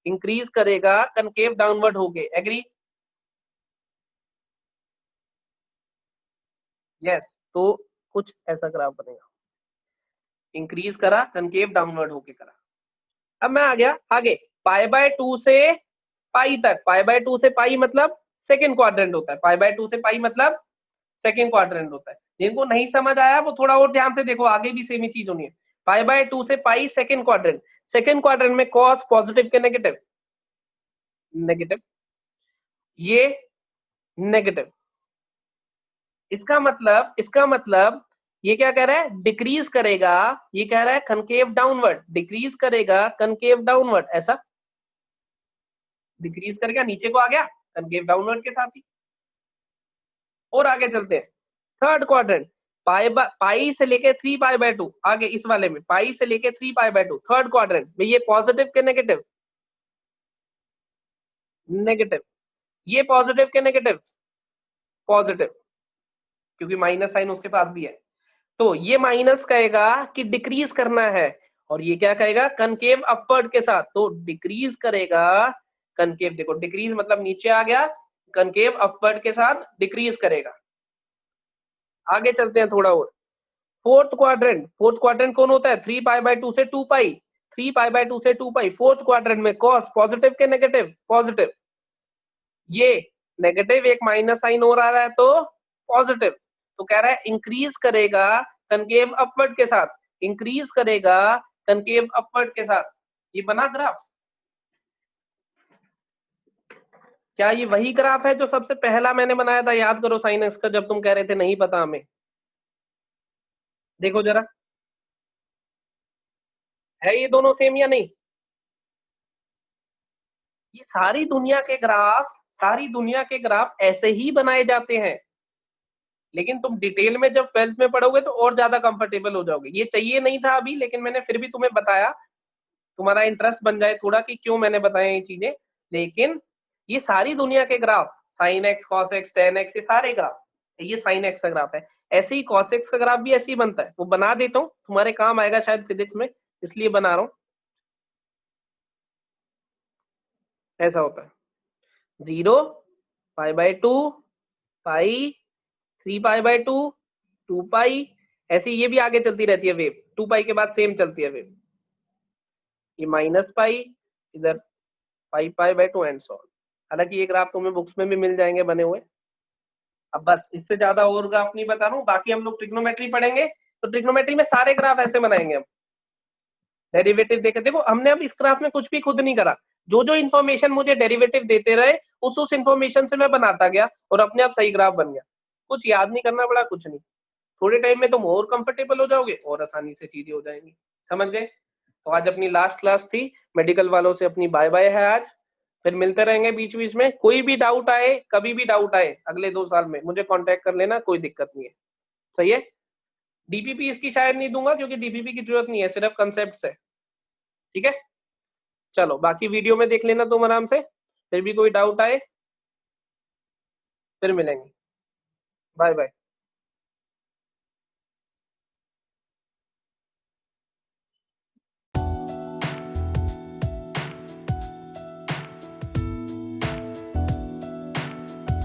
[SPEAKER 1] इंक्रीज करेगा कनकेव डाउनवर्ड होके, एग्री? यस, तो कुछ ऐसा ग्राफ बनेगा, इंक्रीज करा कनकेव डाउनवर्ड होके करा। अब मैं आ गया आगे, पाई बाय 2 से पाई तक, पाई बाय 2 से पाई मतलब सेकंड क्वाड्रेंट होता है, पाई बाय 2 से पाई मतलब सेकंड क्वाड्रेंट होता है। जिनको नहीं समझ आया वो थोड़ा और ध्यान से देखो, आगे भी सेम ही चीज होनी है। पाई बाय 2 से पाई सेकंड क्वाड्रेंट, सेकंड क्वाड्रेंट में कॉस पॉजिटिव के नेगेटिव, नेगेटिव, ये नेगेटिव, इसका मतलब ये क्या कह रहा है, डिक्रीज करेगा, ये कह रहा है कनकेव डाउनवर्ड, डिक्रीज करेगा कनकेव डाउनवर्ड, ऐसा डिक्रीज करेगा, नीचे को आ गया कनकेव डाउनवर्ड के साथ ही। और आगे चलते हैं, थर्ड क्वाड्रेंट, पाई से लेके 3 पाई बाय 2, आगे इस वाले में पाई से लेके 3 पाई बाय 2, थर्ड क्वाड्रेंट में ये पॉजिटिव के नेगेटिव, नेगेटिव, ये पॉजिटिव के नेगेटिव, पॉजिटिव, क्योंकि माइनस साइन उसके पास भी है। तो ये माइनस कहेगा कि डिक्रीज करना है, और ये क्या कहेगा कनकेव अपवर्ड के साथ, तो डिक्रीज करेगा कनकेव, देखो डिक्रीज मतलब नीचे आ गया, कनकेव अपवर्ड के साथ डिक्रीज करेगा। आगे चलते हैं थोड़ा और, फोर्थ क्वाड्रेंट, फोर्थ क्वाड्रेंट कौन होता है, 3 पाई बाय 2 से 2 पाई, 3 पाई बाय 2 से 2 पाई, फोर्थ क्वाड्रेंट में कॉस पॉजिटिव के नेगेटिव, पॉजिटिव, ये नेगेटिव एक माइनस साइन और आ रहा है तो पॉजिटिव, तो कह रहा है इंक्रीज करेगा कनकेव अपवर्ड के साथ, इंक्रीज करेगा कनकेव अपवर्ड के साथ। ये बना ग्राफ, क्या ये वही ग्राफ है जो सबसे पहला मैंने बनाया था? याद करो साइन एक्स का, जब तुम कह रहे थे नहीं पता हमें। देखो जरा, है ये दोनों सेम या नहीं? ये सारी दुनिया के ग्राफ ऐसे ही बनाए जाते हैं, लेकिन तुम डिटेल में जब 12th में पढ़ोगे तो और ज्यादा कंफर्टेबल हो जाओगे। ये चाहिए नहीं था अभी, लेकिन मैंने फिर भी तुम्हें बताया, तुम्हारा इंटरेस्ट बन जाए थोड़ा कि क्यों मैंने बताया ये चीजें। लेकिन ये सारी दुनिया के graph, sine x, cos x, ten x, ये सारे ग्राफ, ये साइन एक्स का ग्राफ है, ऐसे ही कॉस एक्स का ग्राफ भी ऐसे ही बनता है। वो बना देता हूँ, तुम्हारे काम आएगा शायद फिजिक्स में, इसलिए बना रहा हूँ। ऐसा होता है 0, π/2, पाई, 3π/2, 2π, ऐसे ये भी आगे चलती रहती है वेव, 2π के बाद सेम चलती है वेव। ये -π, इधर π/2 एंड सो ऑन। हालांकि ये ग्राफ तुम्हें बुक्स में भी मिल जाएंगे बने हुए। अब बस इससे ज्यादा और ग्राफ नहीं बता रहा हूँ। बाकी हम लोग ट्रिग्नोमेट्री पढ़ेंगे, तो ट्रिग्नोमेट्री में सारे ग्राफ ऐसे बनाएंगे हम। डेरिवेटिव देखे, देखो हमने अब इस ग्राफ में कुछ भी खुद नहीं करा, जो जो इन्फॉर्मेशन मुझे डेरिवेटिव देते रहे उस इन्फॉर्मेशन से मैं बनाता गया और अपने आप सही ग्राफ बन गया। कुछ याद नहीं करना पड़ा, कुछ नहीं। थोड़े टाइम में तुम और कंफर्टेबल हो जाओगे और आसानी से चीजें हो जाएंगी। समझ गए? तो आज अपनी लास्ट क्लास थी, मेडिकल वालों से अपनी बाय बाय है आज। फिर मिलते रहेंगे बीच बीच में। कोई भी डाउट आए, कभी भी डाउट आए अगले 2 साल में, मुझे कांटेक्ट कर लेना, कोई दिक्कत नहीं है। सही है? डीपीपी इसकी शायद नहीं दूंगा, क्योंकि डीपीपी की जरूरत नहीं है, सिर्फ कंसेप्ट है। ठीक है, चलो बाकी वीडियो में देख लेना तुम आराम से। फिर भी कोई डाउट आए फिर मिलेंगे। Bye bye.